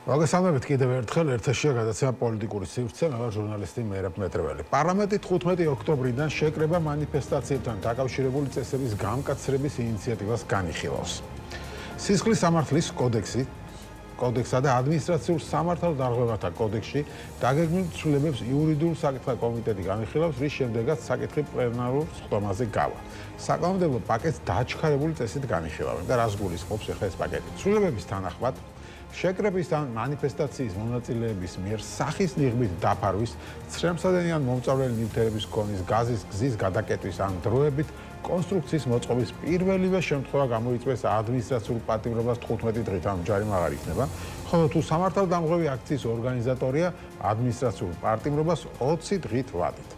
მოგესალმებით კიდევ ერთხელ ერთაშია გადაცემა პოლიტიკური სივრცე, მე ვარ ჟურნალისტი მერაბ მეტრეველი. პარლამენტი 15 ოქტომბრიდან შეკრება მანიფესტაციებთან დაკავშირებული წესების გამკაცრების ინიციატივას განიხილავს. სისხლის სამართლის კოდექსსა და ადმინისტრაციულ სამართალ დარღვევათა კოდექსში დაგეგმილ ცვლილებებს იურიდიულ საკითხთა კომიტეტი განიხილავს, რის შემდეგაც საკითხი პლენარულ სხდომაზე გავა. საკანონმდებლო პაკეტს დაჩქარებული წესით განიხილავენ და რას გულისხმობს ახლა ეს პაკეტი? ცვლილებების თანახმად შეკრების ან მანიფესტაციის მონაწილეების მიერ სახის ნიღბით დაფარვის, ცრემსადენი ან მომწავლელი ნივთიერების ქონის, გაზის გზის გადაკეტვის ან დროებით კონსტრუქციის მოწყობის პირველივე შემთხვევა გამოიწვევს ადმინისტრაციულ პატიმრობას 15 დღით, ანუ ჯარიმა აღარ იქნება, ხოლო თუ სამართალდამღვრევი აქციის ორგანიზატორია ადმინისტრაციულ პატიმრობას 20 დღით ვადით.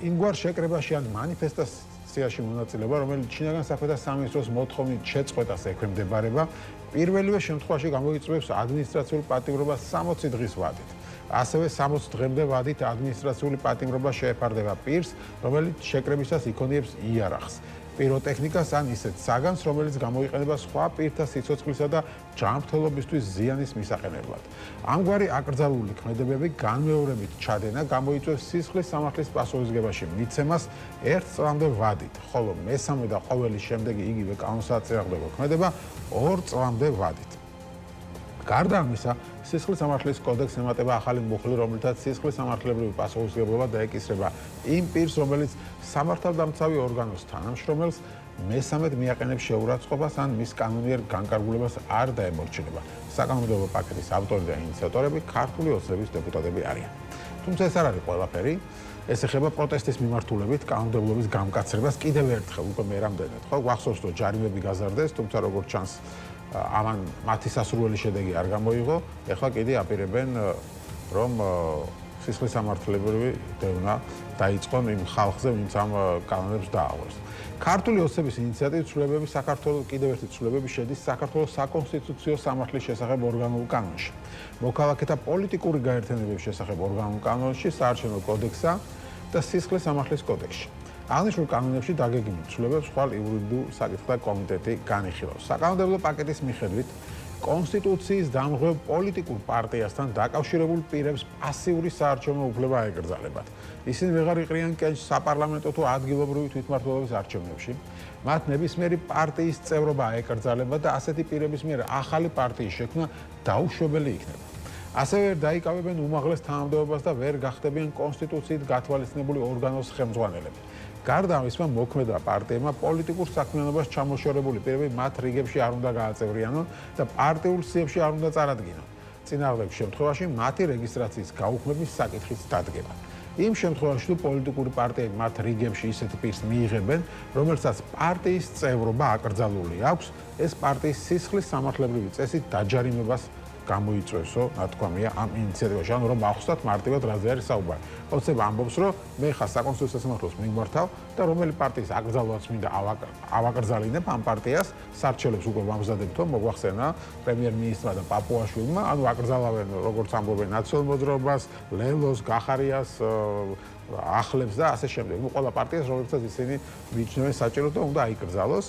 იმგვარ შეკრებაში ან მანიფესტაციაში მონაწილეობა, რომელიც შინაგან საქმეთა სამინისტროს მოთხოვნით შეწყვეტას ექვემდებარება, პირველივე შემთხვევაში გამოიწვევს ადმინისტრაციულ პატიმრობას 60 დღის ვადით. ასევე 60 დღემდე ვადით ადმინისტრაციული პატიმრობა შეეფარდება პირს, რომელიც შეკრებისას იქონიებს იარაღს, პიროტექნიკას ან ისეთ საგანს, რომელიც გამოიყენება სხვა პირთა სიცოცხლისა და ჯანმრთელობისთვის ზიანის მისაყენებლად. ამგვარი აკრძალული ქმედებები განმეორებით ჩადენა გამოიწვევს სისხლის სამართლის პასუხისგებაში მიცემას 1 წლამდე ვადით, ხოლო მესამე და ყოველი შემდეგი იგივე კანონსაწინააღმდეგო ქმედება 2 წლამდე ვადით. გარდა ამისა, სისხლის სამართლის კოდექსს ემატება ახალი მუხლი, რომელთაც სისხლის სამართლებრივი პასუხისმგებლობა დაეკისრება იმ პირს, რომელიც სამართალდამცავი ორგანოს თანამშრომელს მესამედ მიაყენებს შეურაცხყოფას ან მის კანონიერ განკარგულებას არ დაემორჩილება. საკანონმდებლო პაკეტის ავტორი და ინიციატორები ქართული ოცნების დეპუტატები არიან. თუმცა ეს არ არის ყველაფერი. ეს ეხება პროტესტის მიმართულებით კანონმდებლობის გამკაცრებას კიდევ ერთხელ უკვე მე რამდენად. ხო, გვახსოვს, რომ ჯარიმები გაზარდეს, თუმცა როგორც ჩანს ამან მათი სასურველი შედეგი არ გამოიღო, ეხლა კიდე აპირებენ რომ სისხლის სამართლებრივი დევნა დაიწყონ იმ ხალხზე, ვინც ამ კანონებს დააღვევს. ქართული ოცნების ინიციატივის ცვლილებები საქართველოს კიდევ ერთი ცვლილებები შედის საქართველოს საკონსტიტუციო სამართლის შესახებ ორგანულ კანონში. მოქალაქეთა პოლიტიკური გაერთიანებების შესახებ ორგანულ კანონში, საარჩევნო კოდექსსა და სისხლის სამართლის კოდექსში. აღნიშნულ კანონებში დაგეგმილ ცვლილებებს ხვალ იურიდიულ საკითხთა კომიტეტი განიხილავს. საკანონმდებლო პაკეტის მიხედვით კონსტიტუციის დამღვრევ პოლიტიკურ პარტიასთან დაკავშირებულ პირებს პასიური საარჩევნო უფლება აეკრძალებათ. ისინი ვეღარ იყრიან კენჭს საპარლამენტო თუ ადგილობრივი თვითმმართველობის არჩევნებში. მათ ნებისმიერი პარტიის წევრობა აეკრძალებათ და ასეთი პირების მიერ ახალი პარტიის შექმნა დაუშვებელი იქნება. ასევე ვერ დაიკავებენ უმაღლეს თანამდებობას და ვერ გახდებიან კონსტიტუციით გათვალისწინებული ორგანოს ხელმძღვანელები. გარდა ამისა, მოქმედა პარტიებმა პოლიტიკურ საქმიანობას ჩამოშორებული პირები მათ რიგებში არ უნდა გააწევრიანონ და პარტიულ სიებში არ უნდა წარადგინონ. წინააღმდეგ შემთხვევაში მათი რეგისტრაციის გაუქმების საკითხიც დადგება. იმ შემთხვევაში, თუ პოლიტიკური პარტიები მათ რიგებში ისეთ პირს მიიღებენ, რომელსაც პარტიის წევრობა აკრძალული აქვს, ეს პარტიის სისხლის სამართლებრივი წესით დაჯარიმებას გამოიწვევსო, ნათქვამია ამ ინიციატივაში, ანუ რომ ახსნათ მარტივად რაზე არის საუბარი. ოცნება ამბობს, რომ მე ხა საკონსტიტუციო სამართლოს მიმართავ და რომელი პარტიის აკრძალვაც მინდა ავაკრძალინებ ამ პარტიას, სარჩელებს უკვე ვამზადებთ, რომ მოგვახსენა პრემიერ-მინისტრმა და პაპუაშვილმა, ანუ აკრძალავენ როგორც ამბობენ ნაციონალურ მოძრაობას, ლელოს, გახარიას, ახლებს და ასე შემდეგ. ყველა პარტიას, რომელსაც ისინი მიიჩნევენ საჭიროდ და უნდა აიკრძალოს.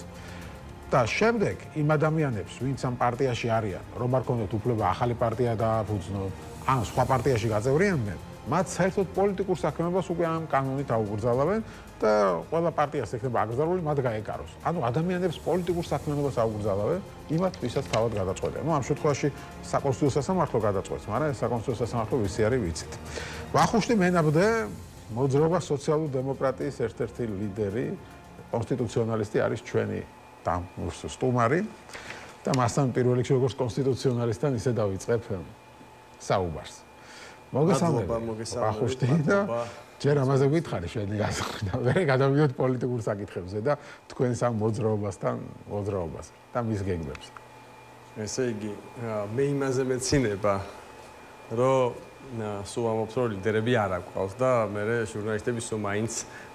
და შემდეგ იმ ადამიანებს, ვინც ამ პარტიაში არიან, რომ არ კონდეთ უფლება ახალი პარტია დააფუძნონ, ან სხვა პარტიაში გაწევრიანდნენ, მათ საერთოდ პოლიტიკურ საქმიანობას უკვე ამ კანონით აუკრძალავენ და ყველა პარტიას ექნება აკრძალული, მათ გაეკაროს. ანუ ადამიანებს პოლიტიკურ საქმიანობას აუკრძალავენ, იმათ, ვისაც თავად გადაწყვეტენ. ამ შემთხვევაში საკონსტიტუციო სამართლო გადაწყვეტს, მაგრამ ეს საკონსტიტუციო სამართლო ვისი არის ვიცით. ვახუშტი მენაბდე, მოძრაობა სოციალურ-დემოკრატიის ერთ-ერთი ლიდერი, კონსტიტუციონალისტი არის ჩვენი სტუმარი და მასთან პირველ რიგში როგორც კონსტიტუციონალისტთან ისე დავიწყებ საუბარს. მოგესალმებით. ვახუშტი და ჯერ ამაზე გითხარი შვედი გასახვიდა. მე გადავიდოდ პოლიტიკურ საკითხებზე და თქვენს ამ მოძრაობას და მის გეგმებს. ესე იგი, მე იმაზე მეცინება, რომ სულ ამბობს, რომ ლიდერები არ აკვავს და მე ჟურნალისტები სულ მაინც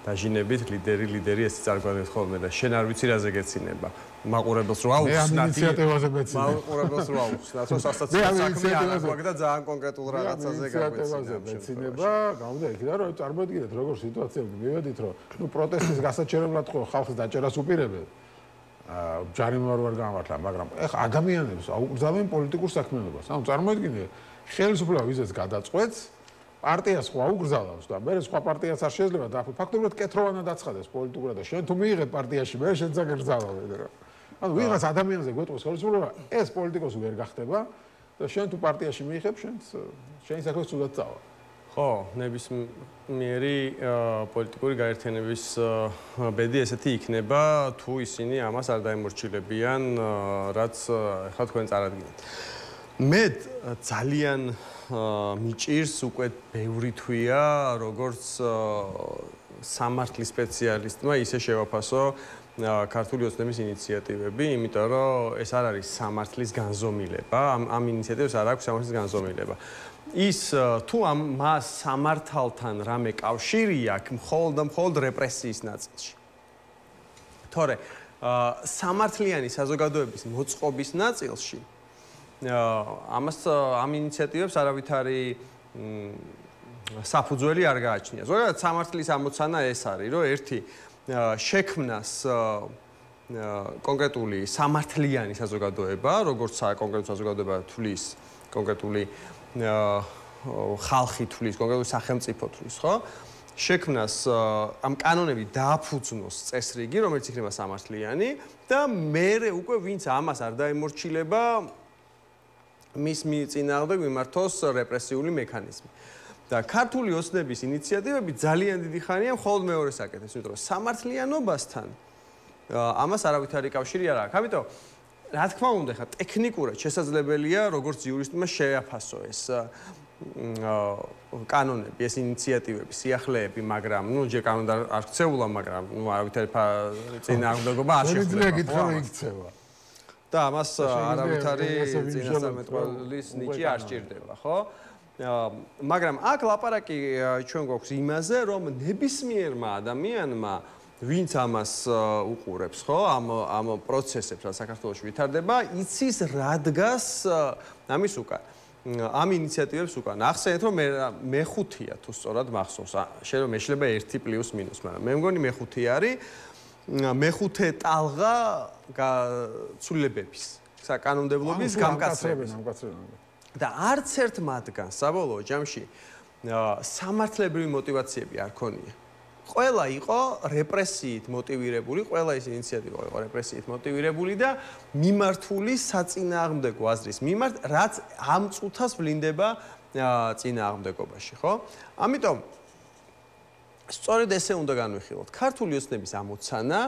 დაჟინებით ლიდერი ესეც არ გვაქვს ხოლმე და შენ არ ვიცი რაზე გეცინება. მაყურებელს რო აუხსნათ. მე ამ ინიციატივაზე მეცინებ. მაყურებელს რო აუხსნათ, რომ სასაცილო საქმე არ აქვს და ძალიან კონკრეტულ რაღაცაზე მეცინება. გავდა იქიდან რომ წარმოიდგინეთ როგორ სიტუაციები მივედით რომ პროტესტის გასაჩერებლად ხო ხალხს დაჭერას უპირებენ. ჯარიმ ვარ გამართლა, მაგრამ ეხლა ადამიანებს აუკრძალავენ პოლიტიკურ საქმიანობას. ანუ წარმოიდგინე, ხელისუფლება ვიზეც გადაწყვეტს, პარტიას ხო აუკრძალავს და მე სხვა პარტიას არ შეიძლება და ფაქტობრივად კეთროვანად აცხადეს პოლიტიკურად და შენ თუ მიიღებ პარტიაში, მე შენ ზაგერზავავ რა. ანუ ვიღაც ადამიანზე გვეტყვის ხელისუფლება, ეს პოლიტიკოსი ვერ გახდება და შენ თუ პარტიაში მიიღებ, შენი საქმე ცუდად წავა. ხო, ნებისმიერი პოლიტიკური გაერთიანების ბედი ესეთი იქნება, თუ ისინი ამას არ დაემორჩილებიან, რაც ახლა თქვენ წარადგენთ. მე ძალიან მიჭირს უკვე ბევრი თვია, როგორც სამართლის სპეციალისტმა ისე შევაფასო ქართული ოცნების ინიციატივები, იმიტომ რომ ეს არ არის სამართლის განზომილება, ამ ინიციატივას არ აქვს სამართლის განზომილება. ის თუ მას სამართალთან რამე კავშირი აქვს მხოლოდ და მხოლოდ რეპრესიის ნაწილში. თორე სამართლიანი საზოგადოების მოწყობის ნაწილში ამას ამ ინიციატივებს არავითარი საფუძველი არ გააჩნია. ზოგადად სამართლის ამოცანა ეს არის, რომ ერთი შექმნას კონკრეტული სამართლიანი საზოგადოება, როგორც კონკრეტული საზოგადოება თulis კონკრეტული ხალხი თulis, კონკრეტული სახელმწიფო თulis, ხო? შექმნას ამ კანონები დააფუძნოს წესრიგი, რომელიც იქნება სამართლიანი და მე უკვე ვინც ამას არ დაემორჩილება, მის წინააღმდეგ მიმართოს რეპრესიული მექანიზმი. და ქართული ოცნების ინიციატივები ძალიან დიდი ხანია მხოლოდ მეორეს აკეთებს, იმიტომ რომ სამართლიანობასთან ამას არავითარი კავშირი არ აქვს. ამიტომ რა თქმა უნდა, ხა ტექნიკურად შესაძლებელია როგორც იურისტმა შეაფასო ეს კანონები, ეს ინიციატივები, სიახლეები, მაგრამ ნუ ჯერ კანონი არ ქცეულა, მაგრამ ნუ არავითარი წინააღმდეგობა არ შეხვდება. და ამას არავითარი წინასწარმეტყველის ნიჭი არ სჭირდება, ხო? მაგრამ აქ ლაპარაკი ჩვენ გვაქვს იმაზე, რომ ნებისმიერმა ადამიანმა ვინც ამას უყურებს, ხო, ამ პროცესებს, რაც საქართველოში ვითარდება, იცის რა დგას ამის უკან. ამ ინიციატივებს უკან. ახსენეთ, რომ მე-5-ია თუ სწორად მახსოვს. შეიძლება რომ მეშლება 1 პლუს მინუს, მაგრამ მე მგონი მე-5 არის. მე-5 ტალღა ცვლილებების, საკანონმდებლობის გამკაცრების. და არც ერთ მათგანს საბოლოო ჯამში სამართლებრივი მოტივაციები არ ქონია. ყველა იყო რეპრესიით მოტივირებული, ყველა ეს ინიციატივა იყო რეპრესიით მოტივირებული და მიმართული საწინააღმდეგო აზრის მიმართ, რაც ამ წუთას ვლინდება წინააღმდეგობაში, ხო? ამიტომ სწორედ ესე უნდა განვიხილოთ. ქართული ოცნების ამოცანა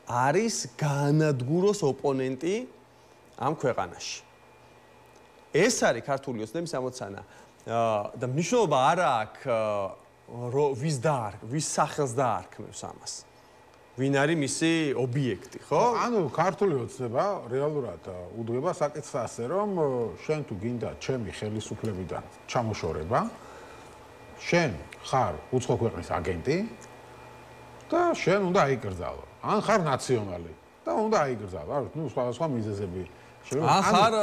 არის გაანადგუროს ოპონენტი ამ ქვეყანაში. ეს არის ქართული ოცნების ამოცანა და მნიშვნელობა არ აქვს ვის სახელს დაარქმევს ამას. ვინ არის მისი ობიექტი, ხო? ანუ ქართული ოცნება რეალურად უდგება საკითხს ასე, რომ შენ თუ გინდა ჩემი ხელისუფლებიდან ჩამოშორება, შენ ხარ უცხო ქვეყნის აგენტი და შენ უნდა აიკრძალო. ან ხარ ნაციონალი და უნდა აიკრძალო. არა, ნუ სხვა მიზეზები. ან ხარ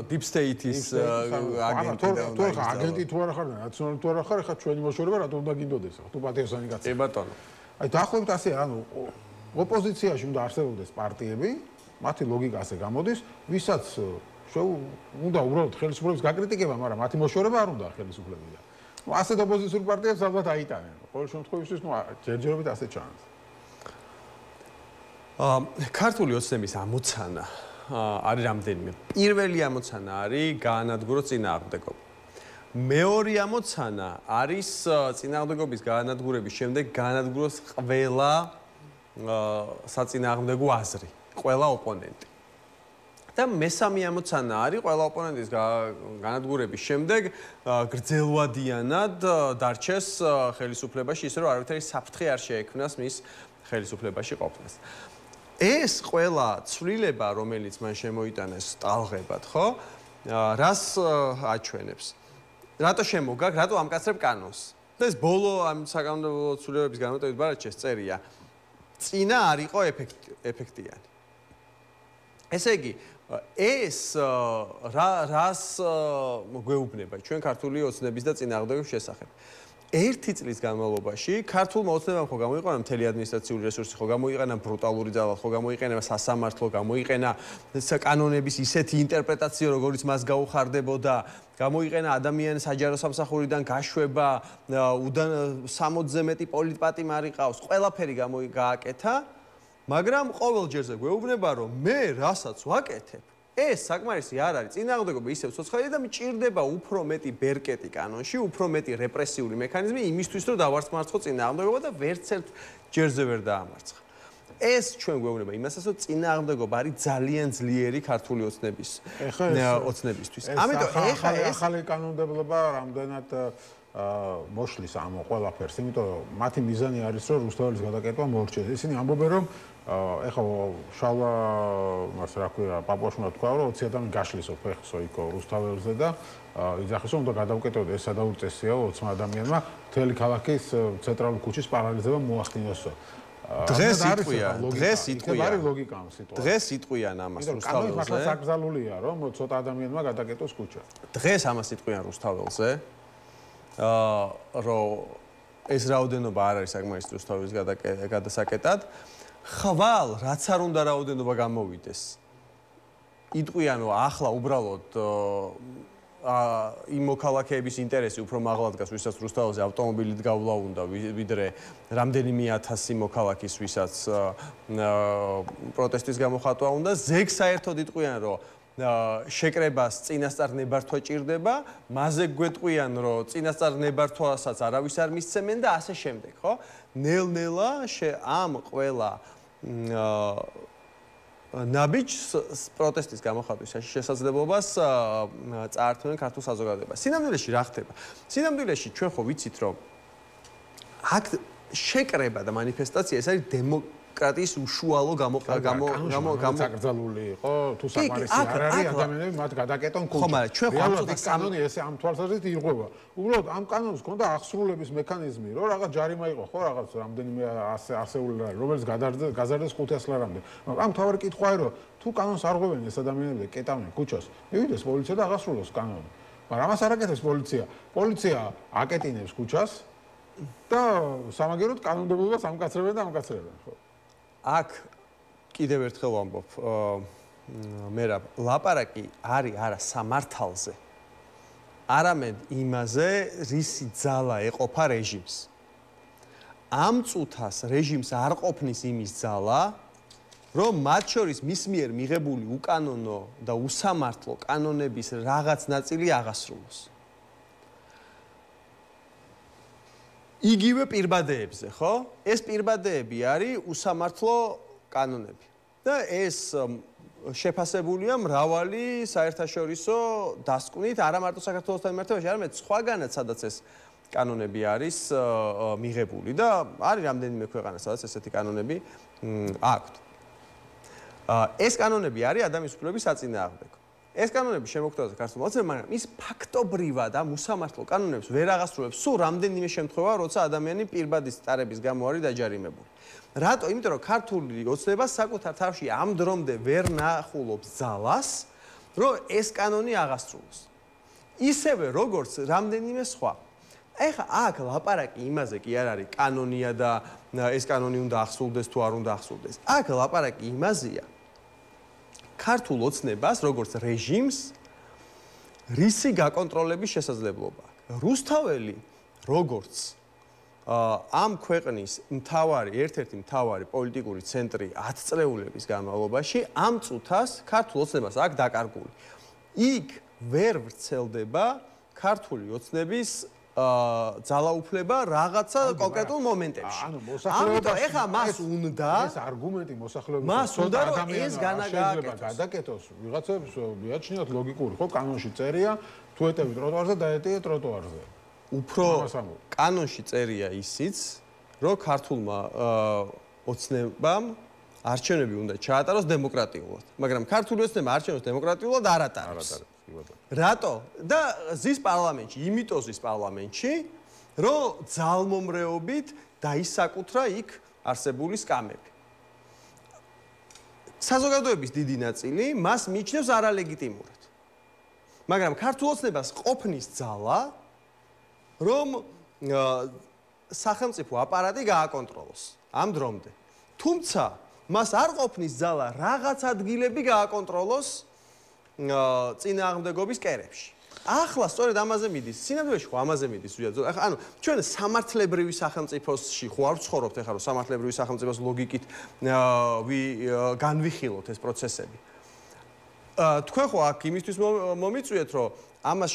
deep state-ის აგენტი და თუ ხარ აგენტი თუ არა ხარ და ნაციონალი თუ არა ხარ, ხა ჩვენი მოშორება რატომ უნდა გინდოდეს? თუ პატიოსანი კაცი. კი ბატონო. აი დაახლოებით ასე, ანუ ოპოზიციაში უნდა არსებობდეს პარტიები, მათი ლოგიკა ასე გამოდის, ვისაც უნდა უბრალოდ ხელისუფლების გაკრიტიკება, მაგრამ მათი მოშორება არ უნდა ხელისუფლებიდან. ნუ ასეთ ოპოზიციურ პარტიებს ალბათ აიტანენ. ყოველ შემთხვევაში, ნუ ჯერჯერობით ასე ჩანს. ქართული ოცნების ამოცანა არის რამდენიმე. პირველი ამოცანა არის გაანადგუროს წინააღმდეგობა. მეორე ამოცანა არის წინააღმდეგობის გაანადგურების შემდეგ გაანადგუროს ყველა საწინააღმდეგო აზრი, ყველა ოპონენტი. და მესამე ამოცანა არის ყველა ოპონენტის გაანადგურების შემდეგ გრძელვადიანად დარჩეს ხელისუფლებაში, ისე რომ არავითარი საფრთხე არ შეექმნას მის ხელისუფლებაში ყოფნას. ეს ყველა ცვლილება, რომელიც მან შემოიტანეს ტალღებად, ხო? რას აჩვენებს? რატო შემოგაგ, რატო ამკაცრებ კანონს? და ეს ბოლო ამ საკანონმდებლო ცვლილებების განმარტებით ბარათში წერია. წინა არ იყო ეფექტიანი. ესე იგი, ეს რას გვეუბნება ჩვენ ქართული ოცნების და წინააღმდეგობის შესახებ? ერთი წლის განმავლობაში ქართულმა ოცნებამ ხო გამოიყენა მთელი ადმინისტრაციული რესურსი, ხო გამოიყენა ბრუტალური ძალა, ხო გამოიყენა სასამართლო, გამოიყენა კანონების ისეთი ინტერპრეტაცია, როგორიც მას გაუხარდებოდა, გამოიყენა ადამიანის საჯარო სამსახურიდან გაშვება, უდან 60-ზე მეტი პოლიტპატიმარი ყავს, ყველაფერი გააკეთა, მაგრამ ყოველ ჯერზე გვეუბნება, რომ მე რასაც ვაკეთებ, ეს საკმარისი არ არის. წინააღმდეგობა ისევ ცოცხალია და მჭირდება უფრო მეტი ბერკეტი კანონში, უფრო მეტი რეპრესიული მექანიზმი იმისთვის, რომ დავარცხმარცხო წინააღმდეგობა და ვერც ერთ ჯერზე ვერ დაამარცხა. ეს ჩვენ გვეუბნება იმასაც, რომ წინააღმდეგობა არის ძალიან ძლიერი ქართული ოცნებისთვის. ამიტომ ეხლა ეს ახალი კანონმდებლობა რამდენად მოშლის ამ ყველაფერს, იმიტომ რომ მათი მიზანი არის, რომ რუსთაველის გადაკეთება მოურჩიეს. ისინი ამბობენ, რომ ეხლა შალვა მას რა ქვია, პაპუაშვილმა თქვა, რომ 20 ადამიანი გაშლისო ფეხსო იქო რუსთაველზე და იძახის, რომ უნდა გადავკეტოთ ეს სადაუწესია 20 ადამიანმა მთელი ქალაქის ცენტრალური ქუჩის პარალიზება მოახდინოსო. დღეს იტყვიან არის ლოგიკა ამ სიტუაციაზე. დღეს იტყვიან ამას რუსთაველზე. მართლა საკრძალულია, რომ ცოტა ადამიანმა გადაკეტოს ქუჩა. დღეს ამას იტყვიან რუსთაველზე. რომ ეს რაოდენობა არ არის საკმარისი რუსთაველის გადასაკეტად. ხვალ რაც არ უნდა რაოდენობა გამოვიდეს. იტყვიან, რომ ახლა უბრალოდ იმ მოქალაქეების ინტერესი უფრო მაღლა დგას, ვისაც რუსთაველზე ავტომობილით გავლა უნდა, ვიდრე რამდენიმე ათასი მოქალაქის, ვისაც პროტესტის გამოხატვა უნდა. ზეგ საერთოდ იტყვიან, რომ შეკრებას წინასწარ ნებართვა ჭირდება, მასზე გვეტყვიან, რომ წინასწარ ნებართვასაც არავის არ მისცემენ და ასე შემდეგ, ხო? ნელ-ნელა ამ ყველა ნაბიჯს პროტესტის გამოხატვის შესაძლებლობას წაართმევენ ქართულ საზოგადოებას. სინამდვილეში რა ხდება? სინამდვილეში ჩვენ ხო ვიცით, რომ აქ შეკრება და მანიფესტაცია ეს არის დემოკრატიის უშუალო გამოკრძალული იყო თუ საკმარისი არ არის ადამიანები მათ გადაკეტონ ქუჩა. ხო, მაგრამ ჩვენ ხო კანონი ესე ამ თვალსაზრისით ირღვევა. უბრალოდ ამ კანონს ჰქონდა აღსრულების მექანიზმი, რომ რაღაც ჯარიმა იყო, ხო, რაღაც რამდენიმე ასეული რა, რომელიც გაზარდეს 500 ლარამდე. ამ თავარი კითხვა არის, რომ თუ კანონს არ ღვევენ ეს ადამიანები და კეტავენ ქუჩას, მივიდეს პოლიცია და აღასრულოს კანონი. მაგრამ ამას არ აკეთებს პოლიცია. პოლიცია აკეტინებს ქუჩას და სამაგეროდ კანონმდებლობას ამკაცრებენ და ამკაცრებენ, ხო? აქ კიდევ ერთხელ ვამბობ, მერაბ, ლაპარაკი არის არა სამართალზე, არამედ იმაზე, რისი ძალა ეყოფა რეჟიმს. ამ წუთას რეჟიმს არ ყოფნის იმის ძალა, რომ მათ შორის მის მიერ მიღებული უკანონო და უსამართლო კანონების რაღაც ნაწილი აღასრულოს. იგივე პირბადეებზე, ხო? ეს პირბადეები არის უსამართლო კანონები. და ეს შეფასებულია მრავალი საერთაშორისო დასკვნით, არა მარტო საქართველოსთან მიმართებაში, არამედ სხვაგანაც, სადაც ეს კანონები არის მიღებული და არის რამდენიმე ქვეყანა, სადაც ესეთი კანონები აქვთ. ეს კანონები არის ადამიანის უფლებების საწინააღმდეგო. ეს კანონები შემოგვხვდა ქართულ მოცემ, მაგრამ ის ფაქტობრივად ამ უსამართლო კანონებს ვერ აღასრულებს სულ რამდენიმე შემთხვევა, როცა ადამიანი პირბადის ტარების გამო არის დაჯარიმებული. რატო? იმიტომ რომ ქართული ოცნება საკუთარ თავში ამ დრომდე ვერ ნახულობს ძალას, რომ ეს კანონი აღასრულოს. ისევე როგორც რამდენიმე სხვა. ეხლა აქ ლაპარაკი იმაზე კი არ არის კანონია და ეს კანონი უნდა აღსრულდეს თუ არ უნდა აღსრულდეს. აქ ლაპარაკი იმაზეა, ქართულ ოცნებას, როგორც რეჟიმს, რისი გაკონტროლების შესაძლებლობა აქვს. რუსთაველი, როგორც ამ ქვეყნის ერთ-ერთი მთავარი პოლიტიკური ცენტრი 10 წლეულების განმავლობაში, ამ წუთას ქართულ ოცნებას აქვს დაკარგული. იქ ვერ ვრცელდება ქართული ოცნების ძალაუფლება რაღაცა კონკრეტულ მომენტებში. ამიტომ ეხლა მას უნდა ეს არგუმენტი მოსახლეობის მას უნდა რომ ეს გადაკეთოს. ვიღაცებს მიაჩნიათ ლოგიკური, ხო, კანონში წერია, თუ ეტევი ტროტუარზე, დაეტიე ტროტუარზე. უფრო კანონში წერია ისიც, რომ ქართულმა ოცნებამ არჩევნები უნდა ჩაატაროს დემოკრატიულად, მაგრამ ქართული ოცნება არჩევნებს დემოკრატიულად არ ატარებს. რატო? და ზის პარლამენტში, იმიტომ ზის პარლამენტში, რომ ძალმომრეობით დაისაკუთრა იქ არსებული სკამები. საზოგადოების დიდი ნაწილი მას მიიჩნევს არალეგიტიმურად. მაგრამ ქართულ ოცნებას ყოფნის ძალა, რომ სახელმწიფო აპარატი გააკონტროლოს ამ დრომდე. თუმცა მას არ ყოფნის ძალა რაღაც ადგილები გააკონტროლოს წინააღმდეგობის კერებში. ახლა სწორედ ამაზე მიდის. სინამდვილეში ხო ამაზე მიდის ზუსტად. ანუ ჩვენ სამართლებრივი სახელმწიფოში ხო არ ვცხოვრობთ ახლა რომ სამართლებრივი სახელმწიფოს ლოგიკით განვიხილოთ ეს პროცესები. თქვენ ხო აქ იმისთვის მომიწვიეთ რომ ამას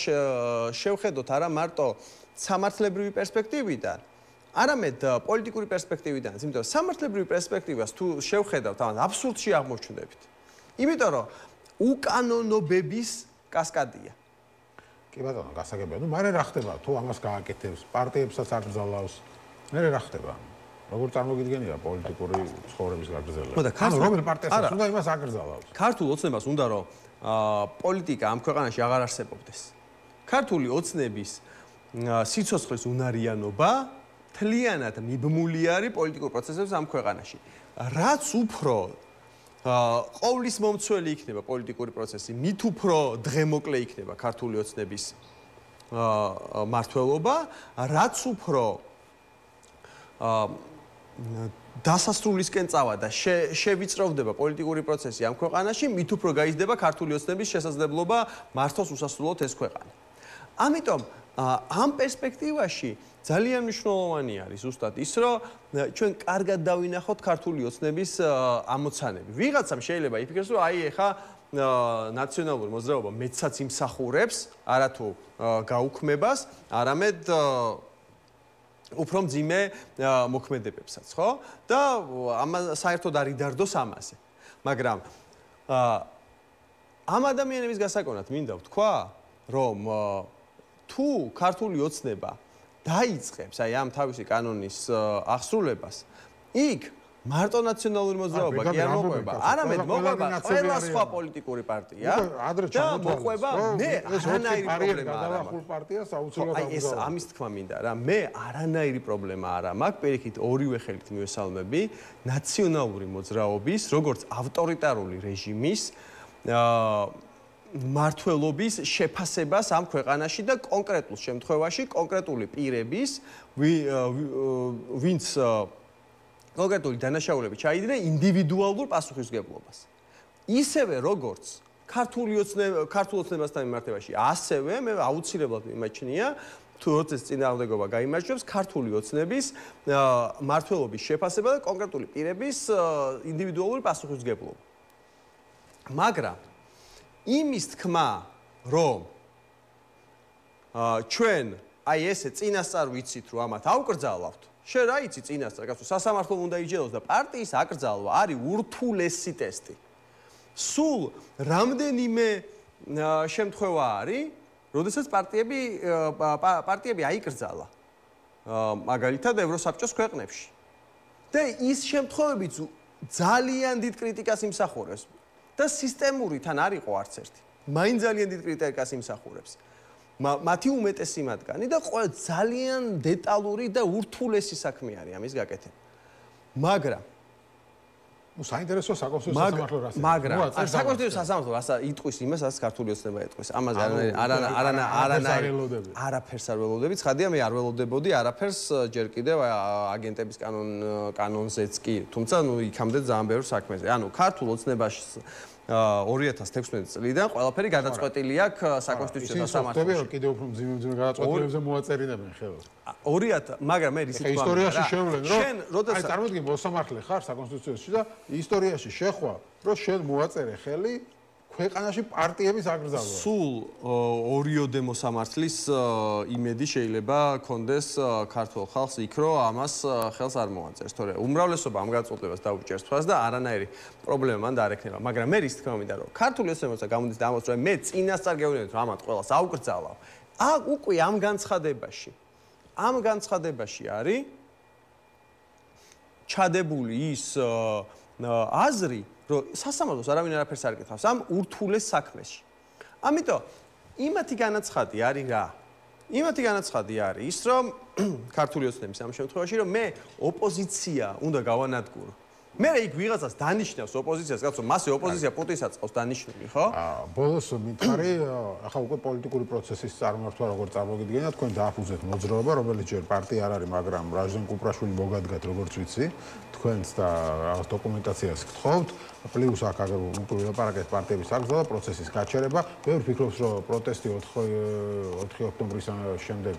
შევხედოთ არა მარტო სამართლებრივი პერსპექტივიდან, არამედ პოლიტიკური პერსპექტივიდანაც, იმიტომ რომ სამართლებრივი პერსპექტივას თუ შევხედავთ, ამას აბსურდში აღმოჩნდებით. იმიტომ რომ უკანონობების კასკადია. კი ბატონო, გასაგებია. ნუ მერე რა ხდება? თუ ამას გააკეთებს, პარტიებსაც აკრძალავს, მერე რა ხდება? როგორ წარმოგიდგენია პოლიტიკური ცხოვრების გაგრძელება? ანუ რომელ პარტიასაც უნდა იმას აკრძალავს? ქართულ ოცნებას უნდა რომ პოლიტიკა ამ ქვეყანაში აღარ არსებობდეს. ქართული ოცნების სიცოცხლის უნარიანობა თლიანად მიბმული არის პოლიტიკურ პროცესებს ამ ქვეყანაში. რაც უფრო ყოვლის მომცველი იქნება პოლიტიკური პროცესი, მით უფრო დღემოკლე იქნება ქართული ოცნების მმართველობა, რაც უფრო დასასრულისკენ წავა და შევიწროვდება პოლიტიკური პროცესი ამ ქვეყანაში, მით უფრო გაიზრდება ქართული ოცნების შესაძლებლობა მართოს უსასრულოდ ეს ქვეყანა. ამიტომ ამ პერსპექტივაში ძალიან მნიშვნელოვანი არის ზუსტად ის, რომ ჩვენ კარგად დავინახოთ ქართული ოცნების ამოცანები. ვიღაცამ შეიძლება იფიქროს, რომ აი ეხა ნაციონალური მოძრაობა მეცაც იმსახურებს, არათუ გაუქმებას, არამედ უფრო მძიმე მოქმედებებსაც, ხო? და საერთოდ არ იდარდოს ამაზე. მაგრამ ამ ადამიანების გასაკონად მინდა ვთქვა, რომ თუ ქართული ოცნება დაიწყებს აი ამ თავისი კანონის აღსრულებას, იქ მარტო ნაციონალური მოძრაობა კი არ მოყვება, არამედ მოყვება ყველა სხვა პოლიტიკური პარტია და მოყვება მე არანაირი პრობლემა არ მაქვს. ეს ამის თქმა მინდა რა, მე არანაირი პრობლემა არ მაქვს, პირიქით ორივე ხელით მივესალმები ნაციონალური მოძრაობის, როგორც ავტორიტარული რეჟიმის მართლობის შეფასებას ამ ქვეყანაში და კონკრეტულ შემთხვევაში კონკრეტული პირების ვინც კონკრეტული დანაშაულები ჩაიდნენ ინდივიდუალურ პასუხისმგებლობას. ისევე როგორც ქართულ ოცნებასთან მიმართებაში, ასევე მე აუცილებლად მიმაჩნია თუ როცა წინააღმდეგობა გაიმარჯვებს ქართული ოცნების მართლობის შეფასება და კონკრეტული პირების ინდივიდუალური პასუხისმგებლობა. მაგრამ იმის თქმა, რომ ჩვენ აი ესე წინასწარ ვიცით, რომ ამათ ავკრძალავთ, შენ რა იცი წინასწარ, კაცო, სასამართლომ უნდა იჯეროს და პარტიის აკრძალვა არის ურთულესი ტესტი. სულ რამდენიმე შემთხვევა არის, როდესაც პარტიები აიკრძალა. მაგალითად, ევროსაბჭოს ქვეყნებში. და ის შემთხვევებიც ძალიან დიდ კრიტიკას იმსახურებს. და სისტემური თან არ იყო არც ერთი. მაინც ძალიან დიდ კრიტიკას იმსახურებს. მათი უმეტესი მათგანი და ძალიან დეტალური და ურთულესი საქმე არის ამის გაკეთება. მაგრამ საინტერესო საკონსტიტუციო სასამართლო რას მაგრამ საკონსტიტუციო სასამართლო რას იტყვის იმას, რაც ქართული ოცნება იტყვის. ამაზე არაფერს არ ველოდები. ცხადია, მე არ ველოდებოდი არაფერს ჯერ კიდევ აგენტების კანონზეც კი. თუმცა ნუ იქამდე ძალიან ბევრ საქმეზე. ანუ ქართულ ოცნებაში 2016 წლიდან ყველაფერი გადაწყვეტილი აქვს საკონსტიტუციო სასამართლოში. ისე კიდევ უფრო მძიმე გადაწყვეტილებებზე მოაწერინებენ ხელს. 2000, მაგრამ მე ისიც ვამბობ. ისტორიაში შევლენ, რომ აი წარმოიდგინე მოსამართლე ხარ საკონსტიტუციაში და ისტორიაში შეხვა, რომ შენ მოაწერე ხელი ქვეყანაში პარტიების აკრძალვა. სულ 2-ოდე მოსამართლის იმედი შეიძლება კონდეს ქართულ ხალხს იქ, რომ ამას ხელს არ მოაწერს, თორე უმრავლესობა ამ გადაწყვეტილებას დაუჭერს თვალს და არანაირი პრობლემა მან არ ექნება. მაგრამ მე ის თქმა მინდა, რომ ქართული ოცნებასაც გამოდის და ამას რომ მე წინასწარ გეუბნებით, რომ ამათ ყველას აუკრძალავ. უკვე ამ განცხადებაში არის ჩადებული ის აზრი, რომ სასამართლოს არავინ არაფერს არ ეკითხავს ამ ურთულეს საქმეში. ამიტომ იმათი განაცხადი არის რა? იმათი განაცხადი არის ის, რომ ქართული ოცნების ამ შემთხვევაში, რომ მე ოპოზიცია უნდა გავანადგურო მე იქ ვიღაცას დანიშნავს ოპოზიციას, კაცო, მასე ოპოზიცია პუტინსაც ყავს დანიშნული, ხო? ბოლოს მითხარი, ახლა უკვე პოლიტიკური პროცესის წარმართვა როგორ წარმოგიდგენია, თქვენ დააფუძნეთ მოძრაობა, რომელიც ჯერ პარტია არ არის, მაგრამ რაჟენ კუპრაშვილი მოგადგათ, როგორც ვიცი, თქვენც და რაღაც დოკუმენტაციას გთხოვთ, პლუს აქ უკვე ვილაპარაკეთ პარტიების აღზრდა და პროცესის გაჩერება. მე ვფიქრობ, რომ პროტესტი 4 ოქტომბრის შემდეგ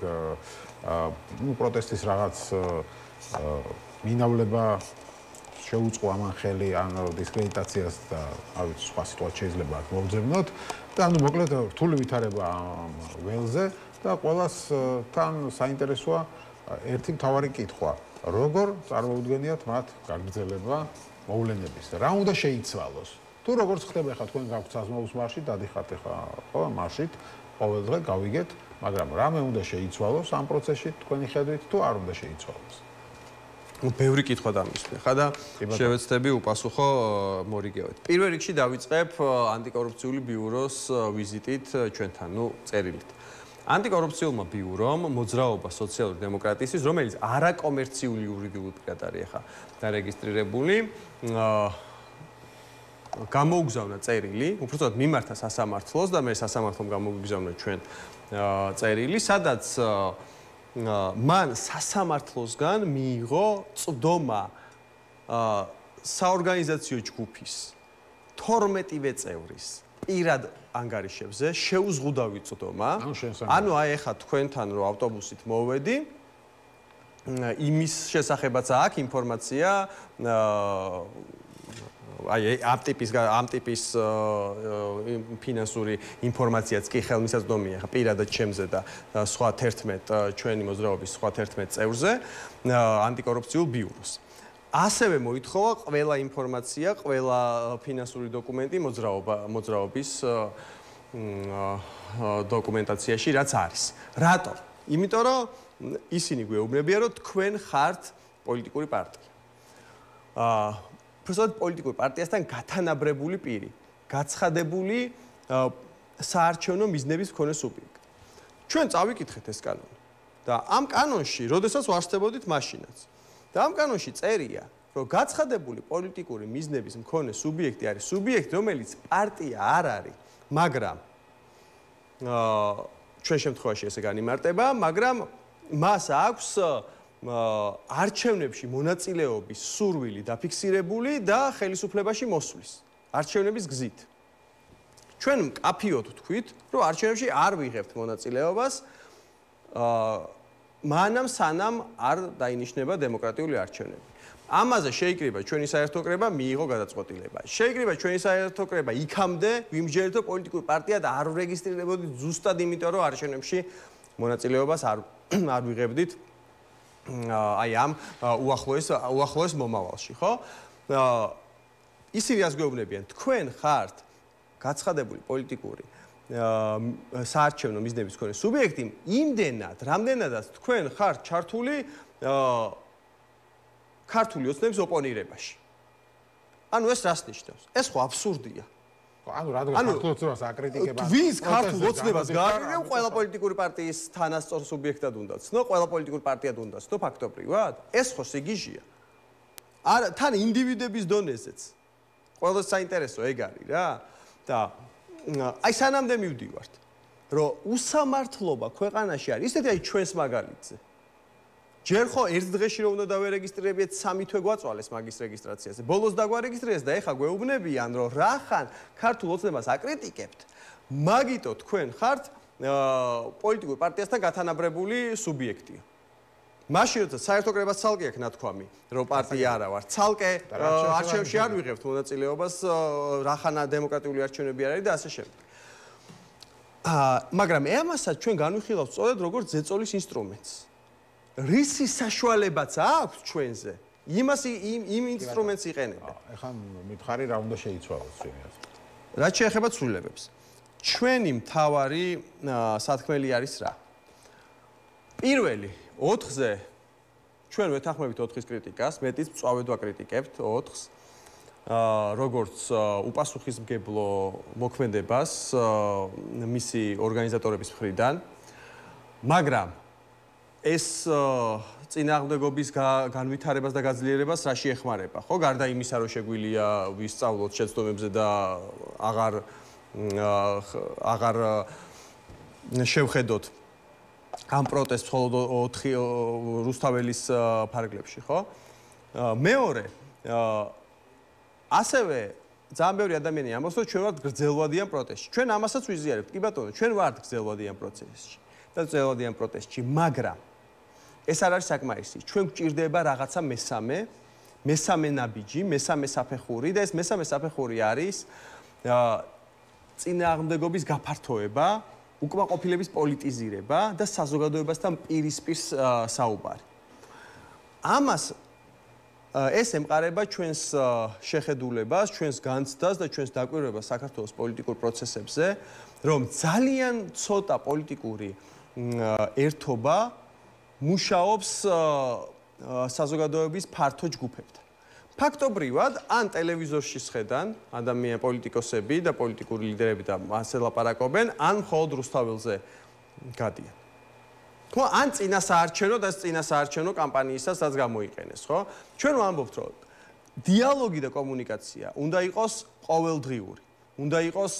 პროტესტის რაღაც მინავლება შეუწყო ამან ხელი ან დისკრედიტაციას და ავით სხვა სიტუაცია შეიძლება აქ მოვძებნოთ და ანუ მოკლედ რთული ვითარება ამ ველზე და ყველას თან საინტერესოა ერთი მთავარი კითხვა როგორ წარმოუდგენიათ მათ გაგრძელება მოვლენების რა უნდა შეიცვალოს თუ როგორც ხდება ხა თქვენ გაქვთ საზმაუს მარშით დადიხართ ხა ხო მარშით ყოველდღე გავიგეთ მაგრამ რამე უნდა შეიცვალოს ამ პროცესში თქვენი ხედვით თუ არ უნდა შეიცვალოს ბევრი კითხვა დამისვე ხა და შევეცდები უპასუხო მორიგეობით. პირველ რიგში დავიწყებ ანტიკორუფციული ბიუროს ვიზიტით ჩვენთან, წერილით. ანტიკორუფციულმა ბიურომ მოძრაობა სოციალური დემოკრატიის, რომელიც არაკომერციული იურიდიული პირად არის ხა დარეგისტრირებული, გამოუგზავნა წერილი, უბრალოდ მიმართა სასამართლოს და მე სასამართლომ გამოგიგზავნა ჩვენ წერილი, სადაც მან სასამართლოსგან მიიღო წვდომა საორგანიზაციო ჯგუფის 12-ვე წევრის პირად ანგარიშებზე შეუზღუდავი წვდომა. ანუ აი ეხა თქვენთან რო ავტობუსით მოვედი, იმის შესახებაც აქვს ინფორმაცია აი ამ ტიპის ფინანსური ინფორმაციაც კი ხელმისაწვდომია ხა პირადად ჩემზე და სხვა 11 ჩვენი მოძრაობის სხვა 11 წევრზე ანტიკორუფციულ ბიუროს. ასევე მოითხოვა ყველა ინფორმაცია, ყველა ფინანსური დოკუმენტი მოძრაობის დოკუმენტაციაში რაც არის. რატო? იმიტომ რომ ისინი გვეუბნებიან რომ თქვენ ხართ პოლიტიკური პარტია. უბრალოდ პოლიტიკურ პარტიასთან გათანაბრებული პირი, გაცხადებული საარჩევნო მიზნების მქონე სუბიექტი. ჩვენ წავიკითხეთ ეს კანონი და ამ კანონში, როდესაც ვარსებოდით მაშინაც. და ამ კანონში წერია, რომ გაცხადებული პოლიტიკური მიზნების მქონე სუბიექტი არის სუბიექტი, რომელიც პარტია არ არის, მაგრამ ჩვენ შემთხვევაში ესე განიმარტება, მაგრამ მას აქვს არჩევნებში მონაწილეობის სურვილი დაფიქსირებული და ხელისუფლებაში მოსვლის არჩევნების გზით. ჩვენ მკაფიოდ ვთქვით, რომ არჩევნებში არ ვიღებთ მონაწილეობას მანამ სანამ არ დაინიშნება დემოკრატიული არჩევნები. ამაზე შეიკრიბა ჩვენი საერთო კრება მიიღო გადაწყვეტილება. შეიკრიბა ჩვენი საერთო კრება იქამდე ვიმჯერეთ რომ პოლიტიკური პარტია და არ ვრეგისტრირებოდით ზუსტად იმიტომ რომ არჩევნებში მონაწილეობას არ ვიღებდით აი ამ უახლოეს მომავალში, ხო? ისინი რას გვეუბნებიან? თქვენ ხართ გაცხადებული პოლიტიკური საარჩევნო მიზნების მქონე სუბიექტი, იმდენად, რამდენადაც თქვენ ხართ ჩართული ქართული ოცნების ოპონირებაში. ანუ ეს რას ნიშნავს? ეს ხო აბსურდია. ანუ რადგან ქართულ ოცნებას აკრიტიკება? ვის ქართულ ოცნებას გააკრიტიკებ? ყველა პოლიტიკური პარტიის თანასწორ სუბიექტად უნდა ცნო, ყველა პოლიტიკური პარტიად უნდა ცნო ფაქტობრივად? ეს ხო სიგიჟია. არა, თან ინდივიდების დონეზეც. ყველას საინტერესო ეგ არის რა. და აი სანამდე მივდივართ, რომ უსამართლობა ქვეყანაში არის, ისეთი აი ჩვენს მაგალითზე. ჯერ ხო ერთ დღეში რომ უნდა დავერეგისტრირებიეთ 3 თვე გვაწვალეს მაგის რეგისტრაციაზე. ბოლოს დაგვარეგისტრირეს და ეხა გვეუბნებიან, რომ რახან ქართულ ოცნებას აკრიტიკებთ, მაგიტო თქვენ ხართ პოლიტიკურ პარტიასთან გათანაბრებული სუბიექტი. მაშინ როცა საერთო კრებას ცალკე აქვს ნათქვამი, რომ პარტია არა ვარ, ცალკე არჩევნებში არ ვიღებთ მონაწილეობას, რახანა დემოკრატიული არჩევნები არ არის და ასე შემდეგ. მაგრამ ამასაც ჩვენ განვიხილავთ სწორედ როგორც ზეწოლის ინსტრუმენტს. რისი საშუალებაც აქვს ჩვენზე, იმ ინსტრუმენტს იყენებენ. ეხლა მითხარი რა უნდა შეიცვალოს ჩვენი აზრით. რაც შეეხება ცვლილებებს. ჩვენი მთავარი სათქმელი არის რა? პირველი 4-ზე ჩვენ ვეთანხმებით 4-ის კრიტიკას, მეტიც მწვავედ ვაკრიტიკებთ 4-ს. როგორც უპასუხისმგებლო მოქმედებას მისი ორგანიზატორების მხრიდან, მაგრამ ეს წინააღმდეგობის განვითარებას და გაძლიერებას რაში ეხმარება, ხო? გარდა იმისა, რომ შეგვიძლია ვისწავლოთ შეცდომებზე და აღარ შევხედოთ ამ პროტესტს მხოლოდ 4 რუსთაველის ფარგლებში, ხო? მეორე, ასევე ძალიან ბევრი ადამიანი ამბობს, რომ ჩვენ ვართ გრძელვადიან პროტესტში. ჩვენ ამასაც ვიზიარებთ, კი ბატონო, ჩვენ ვართ გრძელვადიან პროცესში და გრძელვადიან პროტესტში, მაგრამ ეს არ არის საკმარისი. ჩვენ გვჭირდება რაღაცა მესამე ნაბიჯი, მესამე საფეხური და ეს მესამე საფეხური არის წინააღმდეგობის გაფართოება, უკმაყოფილების პოლიტიზირება და საზოგადოებასთან პირისპირ საუბარი. ამას ეს ემყარება ჩვენს შეხედულებას, ჩვენს განცდას და ჩვენს დაკვირვებას საქართველოს პოლიტიკურ პროცესებზე, რომ ძალიან ცოტა პოლიტიკური ერთობა მუშაობს საზოგადოების ფართო ჯგუფებთან. ფაქტობრივად, ან ტელევიზორში სხედან ადამიან პოლიტიკოსები და პოლიტიკური ლიდერები და მასე ლაპარაკობენ, ან მხოლოდ რუსთაველზე გადიან. ხო, ან წინასაარჩევნო და წინასაარჩევნო კამპანიისას რაც გამოიყენეს, ხო? ჩვენ ვამბობთ, რომ დიალოგი და კომუნიკაცია უნდა იყოს ყოველდღიური, უნდა იყოს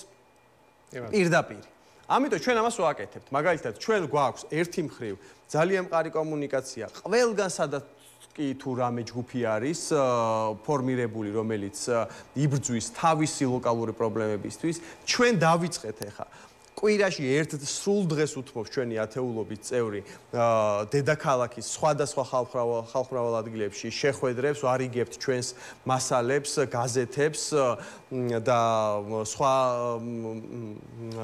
პირდაპირ. ამიტომ ჩვენ ამას ვაკეთებთ. მაგალითად, ჩვენ გვაქვს ერთი მხრივ ძალიან მყარი კომუნიკაცია ყველგან სადაც კი თუ რამე ჯგუფი არის ფორმირებული, რომელიც იბრძვის თავისი ლოკალური პრობლემებისთვის, ჩვენ დავიწყეთ ახლა კვირაში ერთ სრულ დღეს უთმობს ჩვენი ათეულობით წევრი დედაქალაქის სხვადასხვა ხალხმრავალ ადგილებში შეხვედრებს, ვარიგებთ ჩვენს მასალებს, გაზეთებს და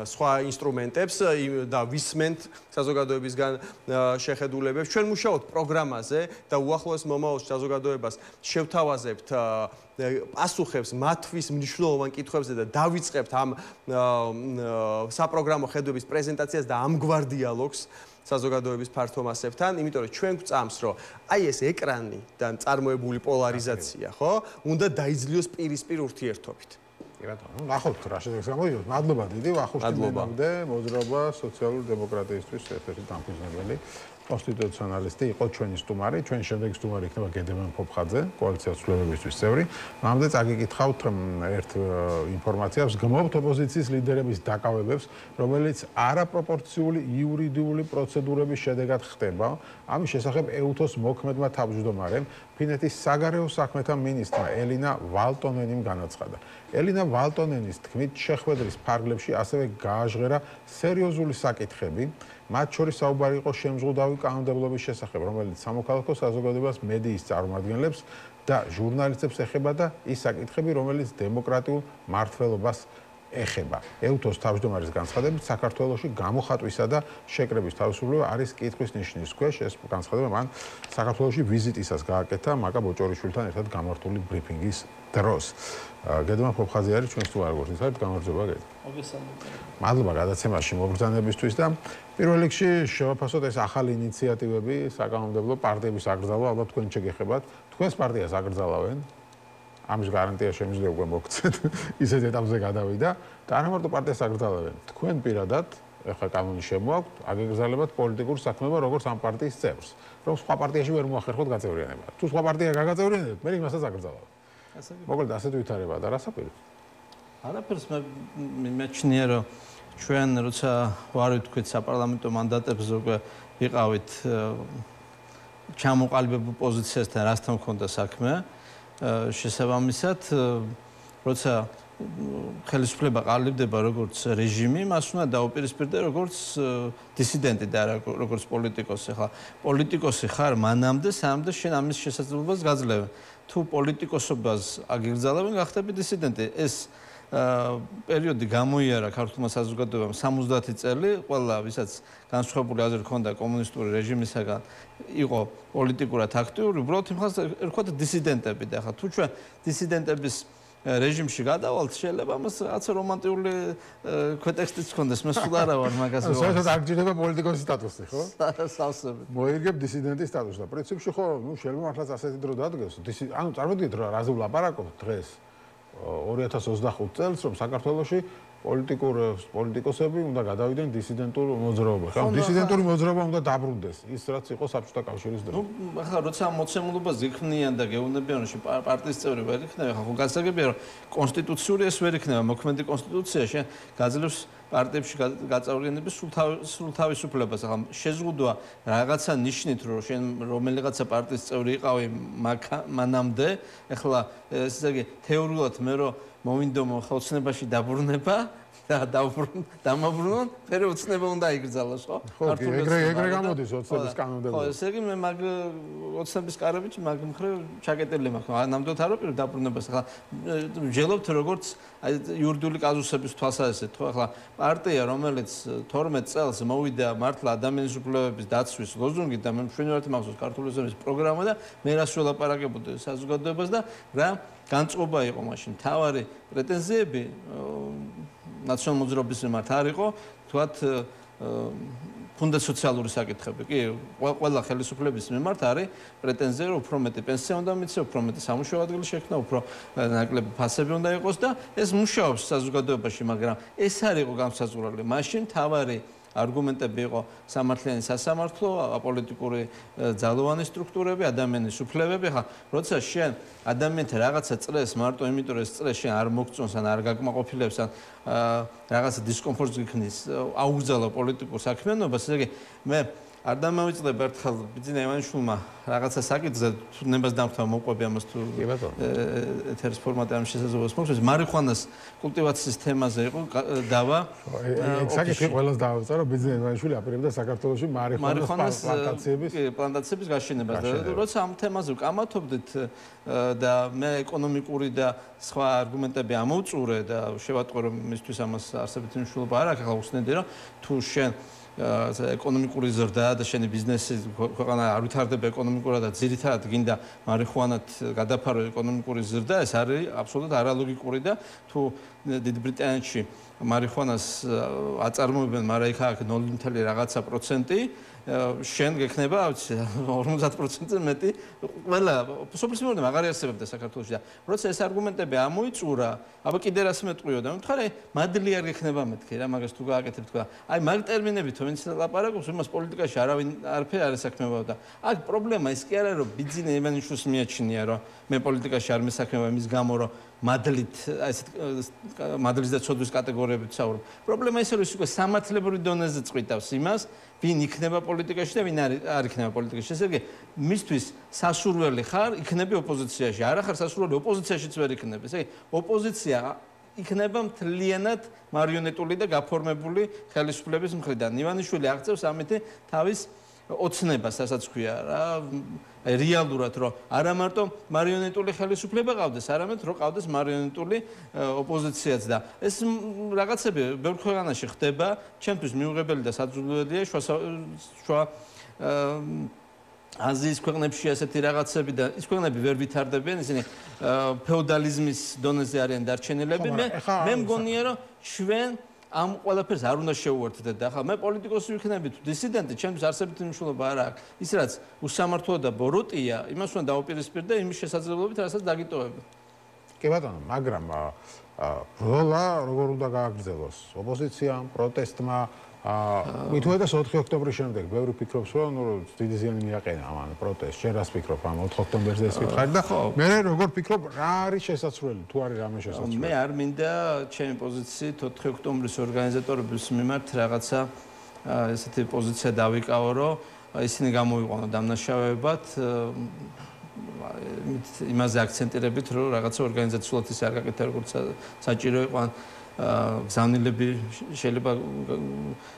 სხვა ინსტრუმენტებს და ვისმენთ საზოგადოებისგან შეხედულებებს. ჩვენ მუშაობთ პროგრამაზე და უახლოეს მომავალში საზოგადოებას შევთავაზებთ პასუხებს მათთვის მნიშვნელოვან კითხვებზე და დავიწყებთ ამ საპროგრამო ხედვების პრეზენტაციას და ამგვარ დიალოგს საზოგადოების ფართო მასებთან, იმიტომ რომ ჩვენ გვწამს, რომ აი ეს ეკრანი და წარმოებული პოლარიზაცია, ხო, უნდა დაიძლიოს პირისპირ ურთიერთობით. კი ბატონო, ნახოთ რა შედეგს გამოდიოს. მადლობა დიდი, ვახუშტი მენამდე, მოძრაობა სოციალური დემოკრატიისთვის ერთ-ერთი დამფუძნებელი კონსტიტუციონალისტი იყო ჩვენი სტუმარი, ჩვენი შემდეგი სტუმარი იქნება გედემან ფოფხაძე, კოალიცია ცვლილებისთვის წევრი. მანამდე წაგიკითხავთ ერთ ინფორმაციას, გმობთ ოპოზიციის ლიდერების დაკავებებს, რომელიც არაპროპორციული იურიდიული პროცედურების შედეგად ხდება. ამის შესახებ ეუთოს მოქმედმა თავმჯდომარემ ფინეთის საგარეო საქმეთა მინისტრმა ელინა ვალტონენიმ განაცხადა. ელინა ვალტონენის თქმით, შეხვედრის ფარგლებში ასევე გააჟღერა სერიოზული საკითხები, მათ შორის საუბარი იყო შემზღუდავი კანონმდებლობის შესახებ, რომელიც სამოქალაქო საზოგადოებას მედიის წარმომადგენლებს და ჟურნალისტებს ეხება და ის საკითხები, რომელიც დემოკრატიულ მართლობას ეხება. ეუთოს თავმჯდომარის განცხადებით, საქართველოში გამოხატვისა და შეკრების თავისუფლება არის კითხვის ნიშნის ქვეშ. ეს განცხადება მან საქართველოში ვიზიტისას გააკეთა მაკა ბოჭორიშვილთან ერთად გამართული ბრიფინგის დროს. გედემან ფოფხაძე არის ჩვენს სტუმარი, როგორც იცით, გამარჯობა გედო. მადლობა გადაცემაში მობრძანებისთვის და პირველ რიგში შევაფასოთ ეს ახალი ინიციატივები საკანონმდებლო პარტიების აკრძალვა, ალბათ თქვენ შეგეხებათ, თქვენს პარტიას აკრძალავენ. ამის გარანტია შემიძლია უკვე მოგცეთ, ისეთ ეტაპზე გადავიდა და არა მარტო პარტიას აკრძალავენ, თქვენ პირადად, ეხლა კანონი შემოაქვთ, აგეგზალებათ პოლიტიკურ საქმეობა როგორც ამ პარტიის წევრს, რომ სხვა პარტიაში ვერ მოახერხოთ გაწევრიანება. თუ სხვა პარტია გაგაწევრიანებთ, მე იმასაც აკრძალავთ. მოკლედ ასეთ ვითარება და რასაპირით? არაფერს მეჩნია, რომ ჩვენ როცა ვარ ვთქვით საპარლამენტო მანდატებს უკვე ვიყავით ჩამოყალიბებულ პოზიციასთან რასთან მქონდა საქმე, შესაბამისად, როცა ხელისუფლება ყალიბდება როგორც რეჟიმი, მას უნდა დაუპირისპირდე როგორც დისიდენტი და არა როგორც პოლიტიკოსი. ხა პოლიტიკოსი ხარ მანამდე, სანამდე შენ ამის შესაძლებლობას გაძლევენ. თუ პოლიტიკოსობას აგიგზავნებენ, გახდები დისიდენტი. ეს პერიოდი გამოიარა ქართულმა საზოგადოებამ 70 წელი, ყველა ვისაც განსხვავებული აზრი ჰქონდა კომუნისტური რეჟიმისაგან, იყო პოლიტიკურად აქტიური, უბრალოდ იმხანს ერქვათ დისიდენტები და ახლა თუ ჩვენ დისიდენტების რეჟიმში გადავალთ, შეიძლება მას რაღაც რომანტიკული ქვეტექსტიც ჰქონდეს, მე სულ არა ვარ მაგას ვარ. საერთოდ არ გჭირდება პოლიტიკოსის სტატუსი, ხო? სავსებით. მოიგებ დისიდენტის სტატუსს და პრინციპში ხო, შეიძლება მართლაც ასეთი დრო დადგეს. ანუ წარმოგიდგენთ რა რაზე ვლაპარაკობთ დღეს 2025 წელს, რომ საქართველოში პოლიტიკოსები უნდა გადავიდნენ დისიდენტურ მოძრაობაში. ხა დისიდენტური მოძრაობა უნდა დაბრუნდეს ის რაც იყო საბჭოთა კავშირის დროს. ახლა როცა მოცემულობას იქმნიან და გეუბნებიან რომ პარტიის წევრი ვერ იქნება, ხო გასაგებია რომ კონსტიტუციური ეს ვერ იქნება, მოქმედი კონსტიტუცია შენ გაძლევს პარტიებში გაწევრიანების სულ თავისუფლებას. ახლა შეზღუდვა რაღაცა ნიშნით რომ შენ რომელიღაცა პარტიის წევრი იყავი მანამდე, ახლა ესე იგი თეორიულად მე რომ მოვინდომო ხალხნებაში დაბრუნება და დამაბრუნონ, ფერე ოცნება უნდა იგრძალოს, ხო? ეგრე გამოდის ოცნების კანონმდებლობა. ხო, ესე იგი მე მაგ ოცნების კარებით მაგ მხრივ ჩაკეტილი მაქვს. ნამდვილად არ ვაპირებ დაბრუნებას. ახლა ვჯელობთ როგორც აი იურიდიული კაზუსების თვალსაზრისით, ხო, ახლა პარტია, რომელიც 12 წელს მოვიდა მართლა ადამიანის უფლებების დაცვის ლოზუნგით და მე მშვენივრად მახსოვს ქართული ოცნების პროგრამა და მე რას ველაპარაკებოდი საზოგადოებას და რა განწყობა იყო მაშინ. თავარი პრეტენზიები ნაციონალურ მოძრაობის მიმართ არ იყო, თქვათ ფუნდა სოციალური საკითხები. კი, ყველა ხელისუფლების მიმართ არის პრეტენზია, რომ უფრო მეტი პენსია უნდა მიცე, უფრო მეტი სამუშაო ადგილი შექმნა, უფრო ნაკლები ფასები უნდა იყოს და ეს მუშაობს საზოგადოებაში, მაგრამ ეს არ იყო განსაზღვრული. მაშინ თავარი არგუმენტები იყო სამართლიანი სასამართლო, აპოლიტიკური ძალოვანი სტრუქტურები, ადამიანის უფლებები. ხა, როცა შენ ადამიანთა რაღაცა წრეს მარტო იმიტომ რომ ეს წრე შენ არ მოგწონს ან არ გაკმაყოფილებს ან რაღაცა დისკომფორტს გიქნის, აუგზავნო პოლიტიკურ საქმიანობას, ესე იგი მე არ დამავიწყდებ ერთხელ ბიძინა ივანიშვილმა რაღაცა საკითხზე ნებას დამთავრდა მოყვები ამას თუ ეთერის ფორმატი ამ შესაძლებლობას მოგწონს მარიხუანას კულტივაციის თემაზე იყო დავა ეგ საკითხი ყველას დაავწა რომ ბიძინა ივანიშვილი აპირებდა საქართველოში მარიხუანას პლანტაციების გაშენებას და როცა ამ თემაზე ვკამათობდით და მე ეკონომიკური და სხვა არგუმენტები ამოვწურე და შევატყვე რომ მისთვის ამას არსებითი მნიშვნელობა არ აქვს ახლა უცნედი რომ თუ შენ ეკონომიკური ზრდა და შენი ბიზნესი ქვეყანა არ ვითარდება ეკონომიკურად და ძირითადად გინდა მარიხუანად გადაფარო ეკონომიკური ზრდა ეს არის აბსოლუტურად არალოგიკური და თუ დიდ ბრიტანეთში მარიხუანას აწარმოებენ მაგრამ იქ აქვს 0 რაღაცა პროცენტი შენ გექნება 50% მეტი ყველა სოფლის მიმართ მაგარი არსებობდა საქართველოში და როცა ეს არგუმენტები ამოიწურა აბა კიდე რას მეტყვიო და მთვარე მადლი არ გექნება მეთქი რა მაგას თუ გააკეთებ თქვა აი მაგ ტერმინებით თუ ვინც ლაპარაკობს იმას პოლიტიკაში არავინ არაფერი არ ესაქმებოდა და აქ პრობლემა ის კი არა რომ ბიძინა ივანიშვილს მიაჩნია რომ მე პოლიტიკაში არ მესაქმება იმის გამო რომ მადლით ესეთ მადლის და ცოდვის კატეგორიებით საუბრობ. პრობლემა ისე რომ ის უკვე სამართლებრივ დონეზე წვითავს იმას, ვინ იქნება პოლიტიკაში და ვინ არ იქნება პოლიტიკაში. ესე იგი, მისთვის სასურველი ხარ, იქნები ოპოზიციაში. არა ხარ სასურველი ოპოზიციაშიც ვერ იქნები. ესე იგი, ოპოზიცია იქნება მთლიანად მარიონეტული და გაფორმებული ხელისუფლების მხრიდან. ივანიშვილი აღწევს ამით თავის ოცნებას, რასაც ქვია რა, რეალურად რომ არა მარტო მარიონეტული ხელისუფლება ყავდეს, არამედ რომ ყავდეს მარიონეტული ოპოზიციაც და ეს რაღაცები ბევრ ქვეყანაში ხდება, ჩემთვის მიუღებელი და საძულველია შუა აზიის ქვეყნებში ასეთი რაღაცები და ის ქვეყნები ვერ ვითარდებიან, ისინი ფეოდალიზმის დონეზე არიან დარჩენილები. მე მგონია რომ ჩვენ ამ ყველაფერს არ უნდა შეუერთდეთ და ახლა მე პოლიტიკოსი ვიქნები თუ დისიდენტი, ჩემთვის არსებითი მნიშვნელობა არ აქვს. ის რაც უსამართლოა და ბოროტია, იმას უნდა დაუპირისპირდე და იმის შესაძლებლობით, რასაც დაგიტოვებ. კი ბატონო, მაგრამ ბრძოლა როგორ უნდა გააგრძელოს? ოპოზიციამ, პროტესტმა, მithuedas 4 ოქტომბრის შემდეგ ბევრი ფიქრობს, რომ დიდი ზიანი მიაყენა ამ პროტესტს. შენ რას ფიქრობ ამ 4 ოქტომბერზე ეს ვითხარი და მე როგორ ფიქრობ, რა არის შესაძლებელი, თუ არის რამე შესაძლებელი? მე არ მინდა ჩემი პოზიციით 4 ოქტომბრის ორგანიზატორების მიმართ რაღაცა ესეთი პოზიცია დავიკავო, რომ ისინი გამოვიყვანო დამნაშავეებად იმაზე აქცენტირებით, რომ რაღაცა ორგანიზაციულად ის არ გაკეთდა, როგორც საჭირო იყო. გზავნილები შეიძლება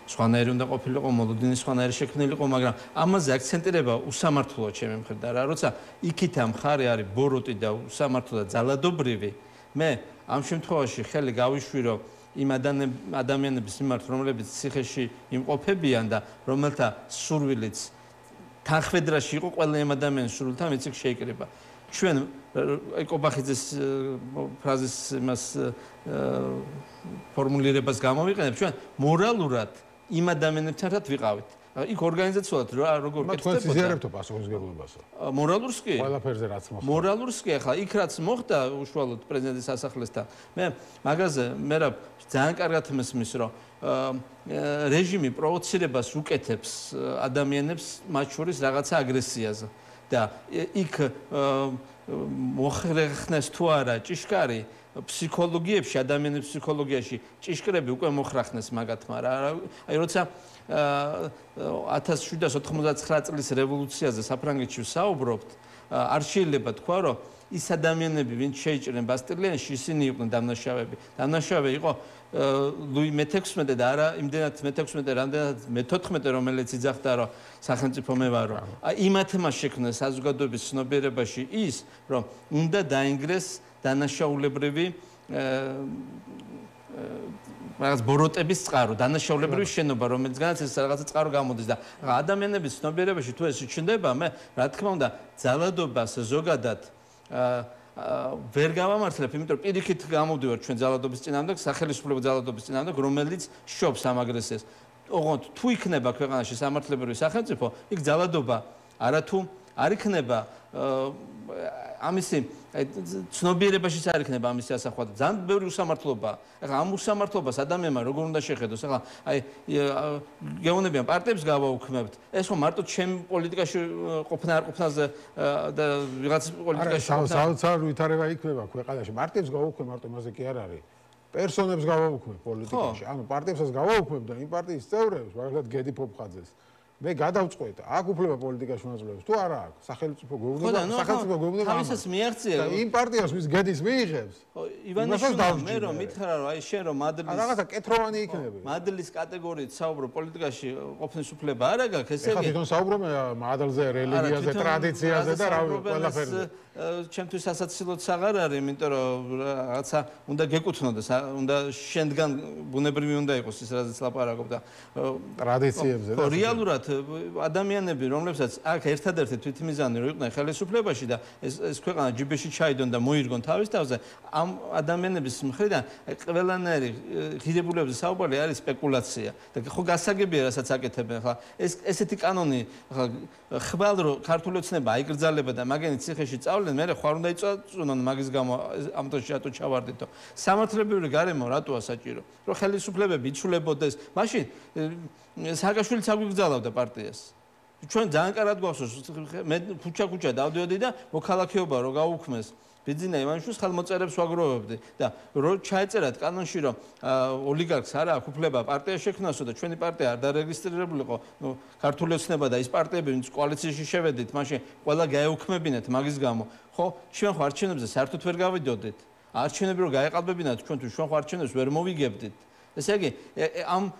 სხვანაირი უნდა ყოფილიყო, მოლოდინი სხვანაირი შექმნილიყო, მაგრამ ამაზე აქცენტირება უსამართლოა ჩემი მხრიდან რა, როცა იქით ამ ხარი არის ბოროტი და უსამართლო და ძალადობრივი, მე ამ შემთხვევაში ხელი გავიშვირო იმ ადამიანების მიმართ, რომლებიც ციხეში იმყოფებიან და რომელთა სურვილიც თანხმედრაში იყო ყველა იმ ადამიანის სურვილთან, ვინც იქ შეიკრიბა. ჩვენ ეკობახიძის ფრაზის იმას ფორმულირებას გამოვიყენებ, ჩვენ მორალურად იმ ადამიანებთან ერთად ვიყავით. იქ ორგანიზაციულად როგორ თქვენ ზიარებთ პასუხისმგებლობასო? მორალურს კი. ყველაფერზე რაც მოხდა. მორალურს კი, ახლა იქ რაც მოხდა უშუალოდ პრეზიდენტის სასახლესთან. მე მაგაზე მე რა ძალიან კარგად მესმის, რომ რეჟიმი პროვოცირებას უკეთებს ადამიანებს მათ შორის რაღაცა აგრესიაზე და იქ მოხრეხნეს თუ არა ჭიშკარი ფსიქოლოგიებში, ადამიანების ფსიქოლოგიაში ჭიშკრები უკვე მოხრახნეს მაგათ, მაგრამ აი როცა 1799 წლის რევოლუციაზე საფრანგეთში ვსაუბრობთ, არ შეიძლება თქვა, რომ ის ადამიანები, ვინც შეიჭრნენ ბასტილიანში, ისინი იყვნენ დამნაშავეები. დამნაშავე იყო ლუი მე-16 და არა იმდენად მე-16, რამდენად მე-14, რომელიც იძახდა, რომ სახელმწიფო მევარო. აი იმათმა შექმნეს საზოგადოების ცნობიერებაში ის, რომ უნდა დაინგრეს დანაშაულებრივი რაღაც ბოროტების წყარო, დანაშაულებრივი შენობა, რომელიცგანაც ეს რაღაცა წყარო გამოდის და ადამიანების ცნობიერებაში თუ ეს ჩნდება, მე რა თქმა უნდა ძალადობას ზოგადად ვერ გავამართლებ, იმიტომ რომ პირიქით გამოვდივარ ჩვენ ძალადობის წინააღმდეგ, სახელმწიფო ძალადობის წინააღმდეგ, რომელიც შობს ამ აგრესიას. ოღონდ თუ იქნება ქვეყანაში სამართლებრივი სახელმწიფო, იქ ძალადობა არათუ არ იქნება ამისი ცნობიერებაშიც არ იქნება ამის ასახვა. ძალიან ბევრი უსამართლობა. ახლა ამ უსამართლობას ადამიანმა როგორ უნდა შეხედოს? ახლა აი გეუბნებიან პარტიებს გავაუქმებთ. ეს ხო მარტო ჩემ პოლიტიკაში ყოფნა არ ყოფნაზე და ვიღაც პოლიტიკაში საოცარ ვითარება იქნება ქვეყანაში. პარტიებს გავაუქმებ მარტო იმაზე კი არ არის. პერსონებს გავაუქმებ პოლიტიკაში. ანუ პარტიებსაც გავაუქმებ და იმ პარტიის წევრებს, მაგალითად გედი ფოფხაძეს მე გადავწყვეტ, აქ უფლება პოლიტიკაში მონაწილეობს, თუ არა აქვს, სახელმწიფო გვეუბნება, სახელმწიფო გვეუბნება. თავისას მიაღწია. და იმ პარტიას ვის გედის მიიღებს. ივანიშვილმა მე რომ მითხრა რომ აი შენ რომ მადლის რაღაცა კეთროვანი იქნები. მადლის კატეგორიით საუბრო პოლიტიკაში ყოფნის უფლება არ აქვს, ესე იგი. ეხლა თვითონ საუბრობ მადლზე, რელიგიაზე, ტრადიციაზე და რა ყველაფერზე. ჩემთვის ასაცილოც აღარ არის, იმიტომ რომ რაღაცა უნდა გეკუთვნოდეს, უნდა შენდგან ბუნებრივი უნდა იყოს ის რაზეც ლაპარაკობ და ტრადიციებზე და რეალურად ადამიანები, რომლებსაც აქ ერთადერთი თვითმიზანი რო იყვნენ ხელისუფლებაში და ეს ქვეყანა ჯიბეში ჩაიდონ და მოირგონ თავის თავზე, ამ ადამიანების მხრიდან ყველანაირი ღირებულებების საუბარი არის სპეკულაცია. და ხო გასაგებია, რასაც აკეთებენ ახლა ესეთი კანონი ახლა ხვალ რო ქართული ოცნება აიგრძალება და მაგენი ციხეში წავლენ, მე ხوار უნდა იწვანონ მაგის გამო ამ დროში რატო ჩავარდითო. სამართლებრივი გარემო რატოა საჭირო? რომ ხელისუფლებები იცვლებოდეს, მაშინ სააკაშვილიც აგვიგზავნებდა პარტიას. ჩვენ ძალიან კარგად გვახსოვს, მე ქუჩა დავდიოდი და მოქალაქეობა რო გაუქმეს. ბიძინა ივანიშვილის ხელმოწერებს ვაგროვებდი და რო ჩაეწერათ კანონში, რომ ოლიგარქს არა აქვს უფლება პარტია შექმნასო და ჩვენი პარტია არ დარეგისტრირებულიყო, ქართული ოცნება და ის პარტიები, ვინც კოალიციაში შევედით, მაშინ ყველა გაეუქმებინეთ მაგის გამო. ხო, ჩვენ ხო არჩევნებზე საერთოდ ვერ გავიდოდით. არჩევნები რო გაეყალბებინათ, ჩვენ თუ ჩვენ ხო არჩევნებს ვერ მოვიგებდით. ესე იგი, ამ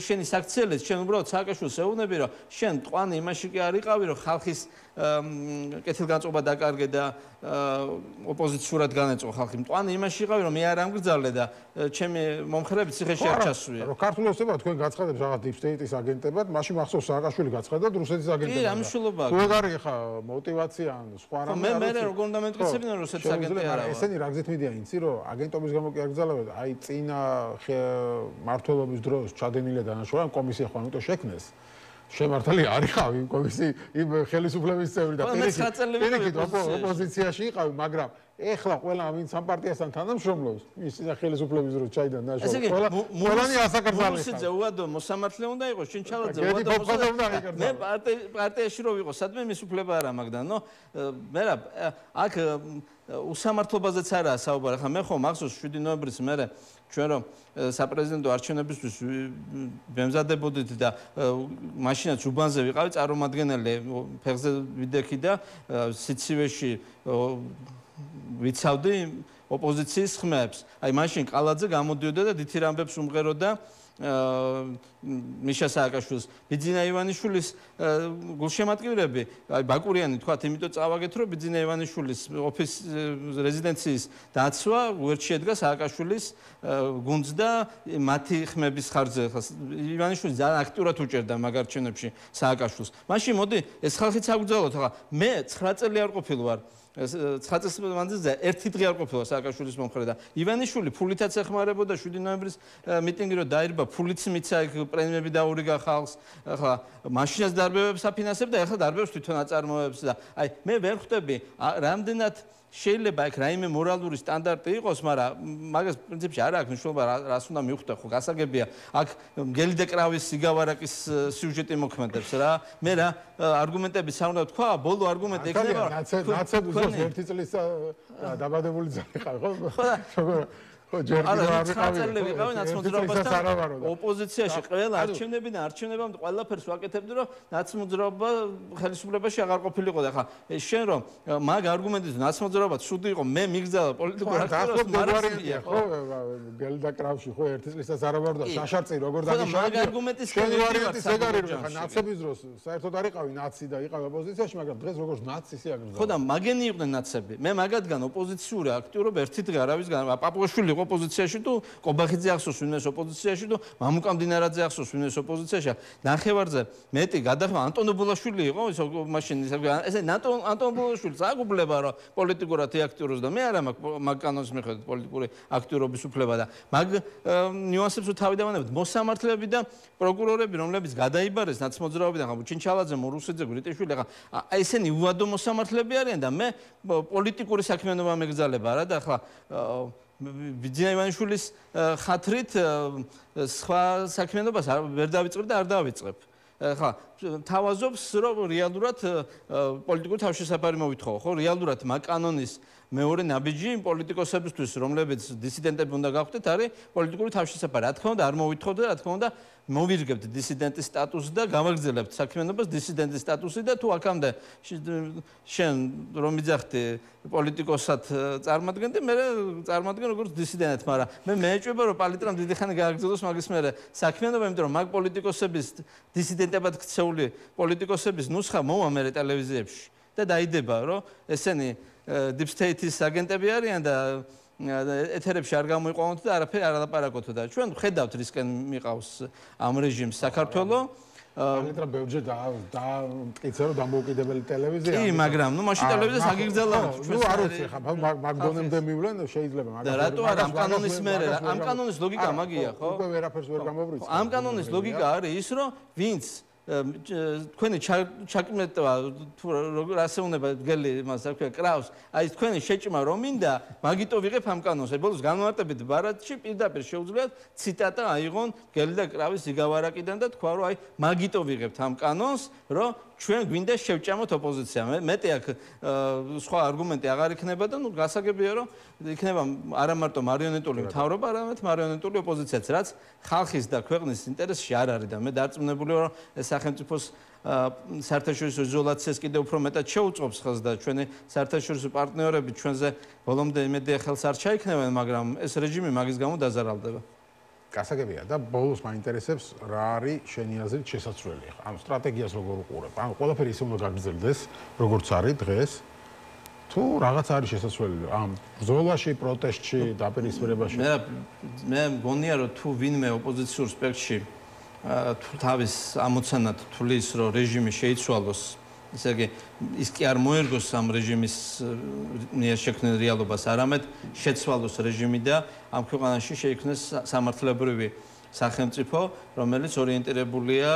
შენი საქციელებს შენ უბრალოდ სააკაშვილს ეუბნები, რომ შენ ტყვანი იმაში კი არ იყავი, რომ ხალხის კეთილგანწყობა დაკარგე და ოპოზიციურად განეწყო ხალხი. ტყვანი იმაში იყავი, რომ მე არ ამგრძალე და ჩემი მომხრეები ციხეში არ ჩასვია. რომ ქართული ოცნება თქვენ გაცხადებს რაღაც deep state-ის აგენტებად, მაშინ მახსოვს სააკაშვილი გაცხადდა რუსეთის აგენტებად. კი, ამ შულობა. თუ ეგ არის ხა мотиваცია ან სხვა რამე. მე როგორ უნდა მეთქცებინა რუსეთის აგენტი არა. ესენი რა გზით მიდიან იცი, რომ აგენტობის გამო კი არ გძალებენ, აი წინა მართლობის დროს ჩადენილი დანაშაულები კომისია ხო ამიტომ შექმნეს. შემართალი არის ხავი კომისი იმ ხელისუფლების წევრი და პირიქით ოპოზიციაში იყავი, მაგრამ ეხლა ყველა ვინც ამ პარტიასთან თანამშრომლობს, ის ხელისუფლების დროს ჩაიდან დაშაული. ყველანი ასაკრძალეს. მუსიძე უადო მოსამართლე უნდა იყოს, ჩინჩალაძე უადო მოსამართლე. მე პარტიაში რო ვიყო, სადმე მის უფლება არა მაგდან, ნო მე რა აქ უსამართლობაზეც არაა საუბარი. ახლა მე ხო მახსოვს 7 ნოემბრის მერე ჩვენ რომ საპრეზიდენტო არჩევნებისთვის ვემზადებოდით და მაშინაც უბანზე ვიყავი წარმომადგენელი ფეხზე ვიდექი და სიცივეში ვიცავდი ოპოზიციის ხმებს. აი მაშინ კალაძე გამოდიოდა და დიდ ამბებს უმღეროდა მიშა სააკაშვილის, ბიძინა ივანიშვილის გულშემატკივრები, აი ბაკურიანი თქვათ, იმიტომ წავაგეთ, რომ ბიძინა ივანიშვილის ოფის რეზიდენციის დაცვა უერთი შედგა სააკაშვილის გუნდს და მათი ხმების ხარჯზე. ივანიშვილი ძალიან აქტიურად უჭერდა მაგ არჩევნებში სააკაშვილს. მაშინ მოდი ეს ხალხიც აგძალოთ, ახლა მე 9 წელი არ ყოფილი ვარ. 9 წლის მანძილზე ერთი დღე არ ყოფილა სააკაშვილის მომხრე და ივანიშვილი ფულითაც ეხმარებოდა 7 ნოემბრის მიტინგი რო დაირბა, ფულიც მიცა პრემიები დაურიგა ხალხს, ახლა მაშინაც დარბევებს აფინანსებ და ახლა დარბევებს თვითონ აწარმოებს და აი მე ვერ ხვდები რამდენად შეიძლება აქ რაიმე მორალური სტანდარტი იყოს, მაგრამ მაგას პრინციპში არ აქვს მნიშვნელობა რას უნდა მივხვდე ხო გასაგებია აქ მგელი და კრავის სიგავარაკის სიუჟეტი მოქმედებს რა მე რა არგუმენტები საუნდა თქვა ბოლო არგუმენტი იქნება ნაცებ უზოს ერთი წლის დაბადებული ძალი ხარ ხო ხო ჯერ ვიყავი ნაცმოძრაობასთან ოპოზიციაში ყველა არჩევნებიდან არჩევნებამდე ყველაფერს ვაკეთებდი რომ ნაცმოძრაობა ხელისუფლებაში აღარ ყოფილიყო და ხა შენ რომ მაგ არგუმენტით ნაცმოძრაობა ცუდი იყო მე მიგზავა პოლიტიკურ აქტივობას მარასია ხო გელი და კრავში ხო ერთი წლისაც არ ვარ და შაშარწი როგორ დაგიშალა მაგ არგუმენტის ვარიანტის ეგ არის რომ ხა ნაცების დროს საერთოდ არ იყავი ნაცი და იყავი ოპოზიციაში მაგრამ დღეს როგორც ნაცის იაგრძელო ხო და მაგენი იყვნენ ნაცები მე მაგათგან ოპოზიციური აქტიურობა ერთი დღე არავისგან პაპუაშვილი ოპოზიციაში თუ ყობახიძე ახსოვს ვინმეს ოპოზიციაში თუ მამუკამდინარაძე ახსოვს ვინმეს ოპოზიციაში ნახევარზე მეტი გადახმა ანტონო ბულაშვილი იყო მაშინ ესე ანტონო ბულაშვილს აგუბლება რომ პოლიტიკურად აქტიურობს და მე არა მაგ კანონს მიხედვით პოლიტიკური აქტიურობის უფლება და მაგ ნიუანსებს თავი დავანებთ მოსამართლეები და პროკურორები რომლებიც გადაიბარეს ნაცმოძრაობიდან ხა ჩინჩალაძე მურუსიძე გრიტიშვილი ხა ესენი უვადო მოსამართლეები არიან და მე პოლიტიკური საქმიანობა მეგზალება რა და ხა ბიძინა ივანიშვილის ხათრით სხვა საქმიანობას ვერ დავიწყებ და არ დავიწყებ. ხა თავაზობს რომ რეალურად პოლიტიკური თავშესაფარი მოვითხოვო, ხო? რეალურად მაგ კანონის მეორე ნაბიჯი პოლიტიკოსებისთვის, რომლებიც დისიდენტები უნდა გავხდეთ, არის პოლიტიკური თავშესაფარი. რა თქმა უნდა, არ მოვითხოვთ და რა თქმა უნდა, მოვირგებთ დისიდენტის სტატუსს და გავაგრძელებთ საქმიანობას დისიდენტის სტატუსით და თუ აქამდე შენ რომ მიძახდი პოლიტიკოსად წარმოგდგენდი, მე წარმოგდგენ როგორც დისიდენტად, მაგრამ მე მეეჭვება რომ პალიტრამ დიდი ხანი გააგრძელოს მაგის მერე საქმიანობა, იმიტომ რომ მაგ პოლიტიკოსების დისიდენტებად ქცეული პოლიტიკოსების ნუსხა მოვა მე ტელევიზიებში და დაიდება რომ ესენი deep state-ის აგენტები არიან და ეთერებში არ გამოიყვანოთ და არაფერი არ ალაპარაკოთ და ჩვენ ხედავთ რისკენ მიყავს ამ რეჟიმს საქართველოს პალიტრამ ბევრჯერ დაამტკიცა რომ დამოუკიდებელი ტელევიზია კი მაგრამ ნუ მაშინ ტელევიზიას აგიგზალა ჩვენ არ ვიცი ხა მაგ დონემდე მივლენ შეიძლება მაგრამ და რატო არა ამ კანონის მერე ამ კანონის ლოგიკა მაგია ხო უკვე ვერაფერს ვერ გამოვრიცხავ ამ კანონის ლოგიკა არის ის რომ ვინც თქვენი ჩაკმეტვა თუ როგორ ასე უნდა გელი მას რა ქვია კრავს აი თქვენი შეჭმა რომ მინდა მაგიტო ვიღებ ამ კანონს აი ბოლოს განმარტებით ბარათში პირდაპირ შეუძლიათ ციტატა აიღონ გელი და კრავის იგავარაკიდან და თქვა რომ აი მაგიტო ვიღებთ ამ კანონს რომ ჩვენ გვინდა შევჭამოთ ოპოზიცია მეტი აქ სხვა არგუმენტი აღარ იქნება და ნუ გასაგებია რომ იქნება არა მარტო მარიონეტული მთავრობა არამედ მარიონეტული ოპოზიციაც რაც ხალხის და ქვეყნის ინტერესში არ არის და მე დარწმუნებული ვარ რომ სახელმწიფოს საერთაშორისო იზოლაციას კიდევ უფრო მეტად შეუწყობს ხელს და ჩვენი საერთაშორისო პარტნიორები ჩვენზე ბოლომდე იმედია ხელს არ ჩაიქნევენ მაგრამ ეს რეჟიმი მაგის გამო დაზარალდება გასაგებია და ბოლოს მაინტერესებს რა არის შენი აზრით შესაძლებელი ხა ამ სტრატეგიას როგორ უყურებ ანუ ყველაფერი ისე უნდა გაგრძელდეს როგორც არის დღეს თუ რაღაც არის შესაძლებელი ამ ბრძოლაში პროტესტში დაპირისპირებაში მე მგონია რომ თუ ვინმე ოპოზიციურ სპექტრში თუ თავის ამოცანად თulis რომ რეჟიმი შეიცვალოს ისე იგი ის კი არ მოერგოს ამ რეჟიმის მიერ შექმნილ რეალობას არამედ შეცვალოს რეჟიმი და ამ ქვეყანაში შეიქმნეს სამართლებრივი სახელმწიფო რომელიც ორიენტირებულია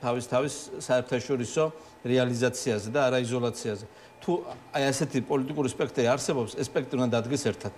თავის საერთაშორისო რეალიზაციაზე და არა იზოლაციაზე თუ აი ასეთი პოლიტიკური სპექტრი არსებობს ეს სპექტრი უნდა დადგეს ერთად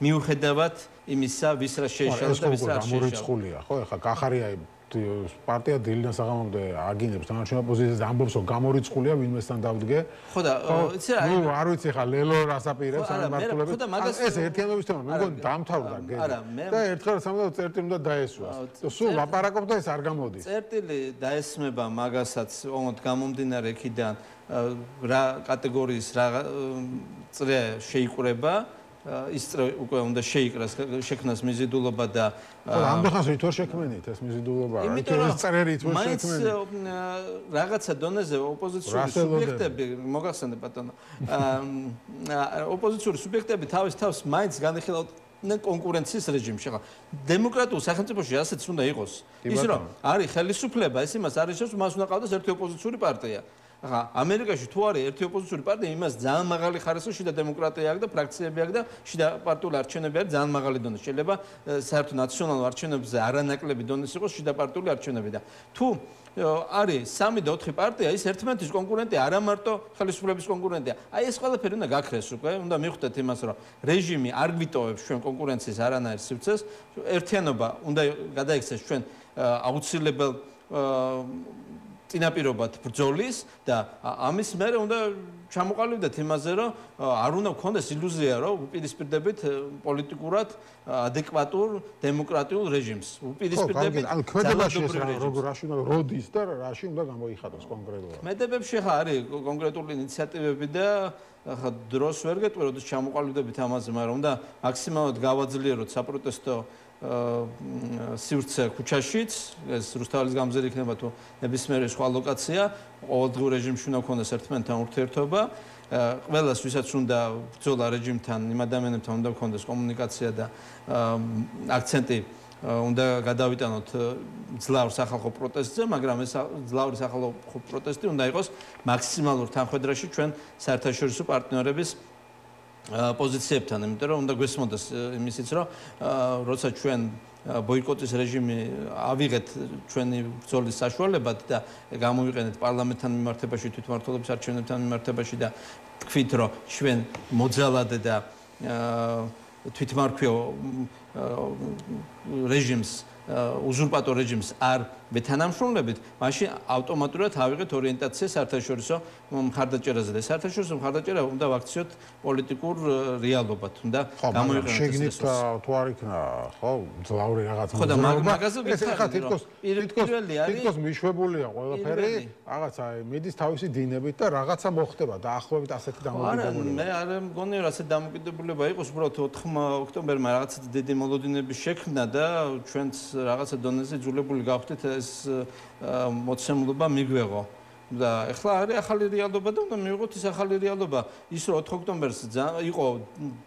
მიუხედავად იმისა ვის რა შეეშალოს და ვის რა არ გამორიცხულია ხო ეხლა კახარია პარტია დილიდან საღამომდე აგინებს თანაშემო პოზიციას ამბობს რომ გამორიცხულია ვინმესთან დავდგე ხო და იცი რა ნუ არ ვიცი ხა ლელო რას აპირებს ამ მართლობებს ეს ერთიანობის თემა მე მგონი დამთავრდა გეგი და ერთხელ სამუდამოდ წერტილი უნდა დაესვას და სულ ლაპარაკობ და ეს არ გამოდის წერტილი დაესმება მაგასაც ოღონდ გამომდინარე იქიდან რა კატეგორიის რა წრე შეიკრება ის უკვე უნდა შეიკრას შექმნას მიზიდულობა და ამდენხანს რითო შექმნით ეს მიზიდულობა ეს წერერი თვითონ შექმნით მაინც რაღაცა დონეზე ოპოზიციური სუბიექტები მოგახსენე ბატონო ოპოზიციური სუბიექტები თავის მაინც განიხილავდნენ კონკურენციის რეჟიმში ხა დემოკრატიულ სახელმწიფოში ასეც უნდა იყოს ის რომ არის ხელისუფლება ეს იმას არ ნიშნავს მას უნდა ყავდეს ერთი ოპოზიციური პარტია ახლა ამერიკაში თუ არის ერთი ოპოზიციური პარტია, იმას ძალიან მაღალი ხარისხი შიდა დემოკრატია აქვს და ფრაქციები აქვს და შიდა პარტიული არჩევნები არის ძალიან მაღალი დონის. შეიძლება საერთო ნაციონალურ არჩევნებზე არანაკლები დონის იყოს შიდა პარტიული არჩევნები და თუ არის 3 და 4 პარტია, ის ერთმანეთის კონკურენტია, არა მარტო ხელისუფლების კონკურენტია. აი ეს ყველაფერი უნდა გაქრეს უკვე, უნდა მივხვდეთ იმას, რომ რეჟიმი არ გვიტოვებს ჩვენ კონკურენციის არანაირ სივრცეს, ერთიანობა უნდა გადაიქცეს ჩვენ აუცილებელ წინაპირობად ბრძოლის და ამის მერე უნდა ჩამოყალიბდეთ იმაზე, რომ არ უნდა გქონდეს ილუზია, რომ უპირისპირდებით პოლიტიკურად ადეკვატურ დემოკრატიულ რეჟიმს. უპირისპირდებით ანუ ქმედებაში ეს რაში უნდა როდის და რაში უნდა გამოიხატოს კონკრეტულად. ქმედებებში ხა არის კონკრეტული ინიციატივები და ხა დროს ვერ გეტყვი, როდის ჩამოყალიბდებით ამაზე, მაგრამ უნდა მაქსიმალურად გავაძლიეროთ საპროტესტო სივრცე ქუჩაშიც, ეს რუსთაველის გამზირი იქნება თუ ნებისმიერი სხვა ლოკაცია, ყოველდღიურ რეჟიმში უნდა გქონდეს ერთმანეთთან ურთიერთობა. ყველას, ვისაც უნდა ბრძოლა რეჟიმთან, იმ ადამიანებთან უნდა გქონდეს კომუნიკაცია და აქცენტი უნდა გადავიტანოთ ძლავრ სახალხო პროტესტზე, მაგრამ ეს ძლავრი სახალხო პროტესტი უნდა იყოს მაქსიმალურ თანხმედრაში ჩვენ საერთაშორისო პარტნიორების პოზიციებთან, იმიტომ რომ უნდა გვესმოდეს იმისიც, რომ როცა ჩვენ ბოიკოტის რეჟიმი ავიღეთ ჩვენი ბრძოლის საშუალებად და გამოვიყენეთ პარლამენტთან მიმართებაში, თვითმმართველობის არჩევნებთან მიმართებაში და თქვით, რომ ჩვენ მოძალად და თვითმმართველ რეჟიმს უზურპატორ რეჟიმს არ ვეთანამშრომლებით, მაშინ ავტომატურად ავიღეთ ორიენტაცია საერთაშორისო მხარდაჭერაზე და საერთაშორისო მხარდაჭერა უნდა ვაქციოთ პოლიტიკურ რეალობად, უნდა გამოიყენოთ. შეგნით თუ არ იქნა, ხო, ძლავრი რაღაც ხო და მაგაზე ხა თითქოს მიშვებულია ყველაფერი, რაღაცა მიდის თავისი დინებით და რაღაცა მოხდება და ახლობით ასეთი დამოკიდებულება. მე არ მგონია რომ ასეთი დამოკიდებულება იყოს, უბრალოდ 4 ოქტომბერმა რაღაცა დიდი მოლოდინები შექმნა და ჩვენც რაღაცა დონეზე ძულებული გავხდით ეს მოცემულობა მიგვეღო და ეხლა არის ახალი რეალობა და უნდა მივიღოთ ის ახალი რეალობა ის რომ 4 ოქტომბერს იყო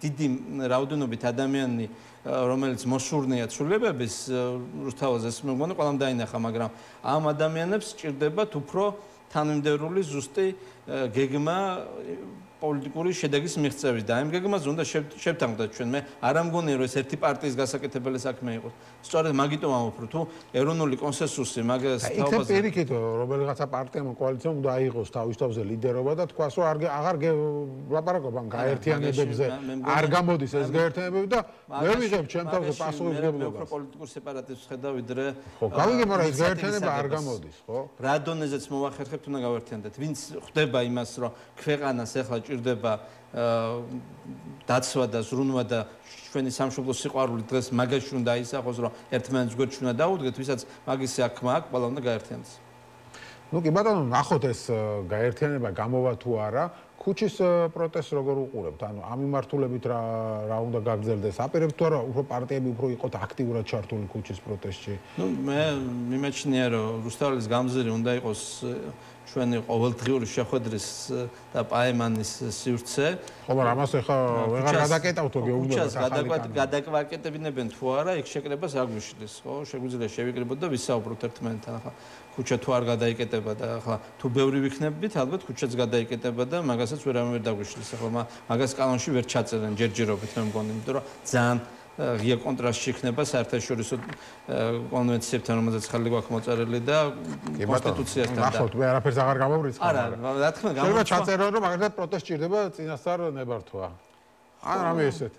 დიდი რაოდენობით ადამიანი რომელიც მოსურნია ცვლილებების რუსთავაზეს მე მგონი ყველამ დაინახა მაგრამ ამ ადამიანებს სჭირდებათ უფრო თანმიმდევრული ზუსტი გეგმა პოლიტიკური შედეგის მიღწევის და ამ გეგმაზე უნდა შევთანხმდეთ ჩვენ მე არ ამგონია რომ ეს ერთი პარტიის გასაკეთებელი საქმე იყოს სწორედ მაგიტომ ამოფრო თუ ეროვნული კონსენსუსი მაგას თავაზე პირიქით რომელიღაცა პარტიამ კოალიციამ უნდა აიღოს თავის თავზე ლიდერობა და თქვას რომ აღარ ლაპარაკობ ამ გაერთიანებებზე არ გამოდის ეს გაერთიანებები და მე ვიღებ ჩემ თავზე პასუხისმგებლობას უფრო პოლიტიკურ სეპარატიზმს ხედავ ვიდრე ხო გავიგე მაგრამ ეს გაერთიანება არ გამოდის ხო რა დონეზეც მოვახერხებთ უნდა გავერთიანდეთ ვინც ხვდება იმას რომ ქვეყანას ახლა ჭირდება დაცვა და ზრუნვა და ჩვენი სამშობლოს სიყვარული დღეს მაგაში უნდა ისახოს რომ ერთმანეთს გვერდში უნდა დაუდგეთ ვისაც მაგის საქმე აქვს ყველა უნდა გაერთიანდეს ნუ კი ბატონო ნახოთ ეს გაერთიანება გამოვა თუ არა ქუჩის პროტესტს როგორ უყურებთ ანუ ამ მიმართულებით რა უნდა გაგრძელდეს აპირებთ თუ არა უფრო პარტიები უფრო იყოთ აქტიურად ჩართული ქუჩის პროტესტში ნუ მე მიმეჩნია რომ რუსთაველის გამზირი უნდა იყოს ჩვენი ყოველდღიური შეხვედრის და პაემანის სივრცე. ხო, მაგრამ ამას ახლა ვეღარ გადაკეტავთო გეუბნებათ. გადაკვაკეტებინებენ თუ არა, იქ შეკრებას აგვიშლის, ხო? შეგვიძლია შევიკრიბოთ და ვისაუბროთ ერთმანეთთან ახლა. ქუჩა თუ არ გადაიკეტება და ახლა თუ ბევრი ვიქნებით, ალბათ ქუჩაც გადაიკეტება და მაგასაც ვერავინ ვერ დაგვიშლის. ახლა მაგას კანონში ვერ ჩაწერენ ჯერჯერობით, მე მგონი, იმიტომ რომ ძალიან ღია კონტრასტი იქნება საერთაშორისო კონვენციებთან, რომელზეც ხელი გვაქვს მოწერილი და კონსტიტუციასთან და ნახოთ, მე არაფერს აღარ გამოვრიცხავ. არა, რა თქმა უნდა, შეიძლება ჩაწერონ, რომ მაგალითად პროტესტ ჭირდება წინასწარ ნებართვა. ან რამე ესეთ.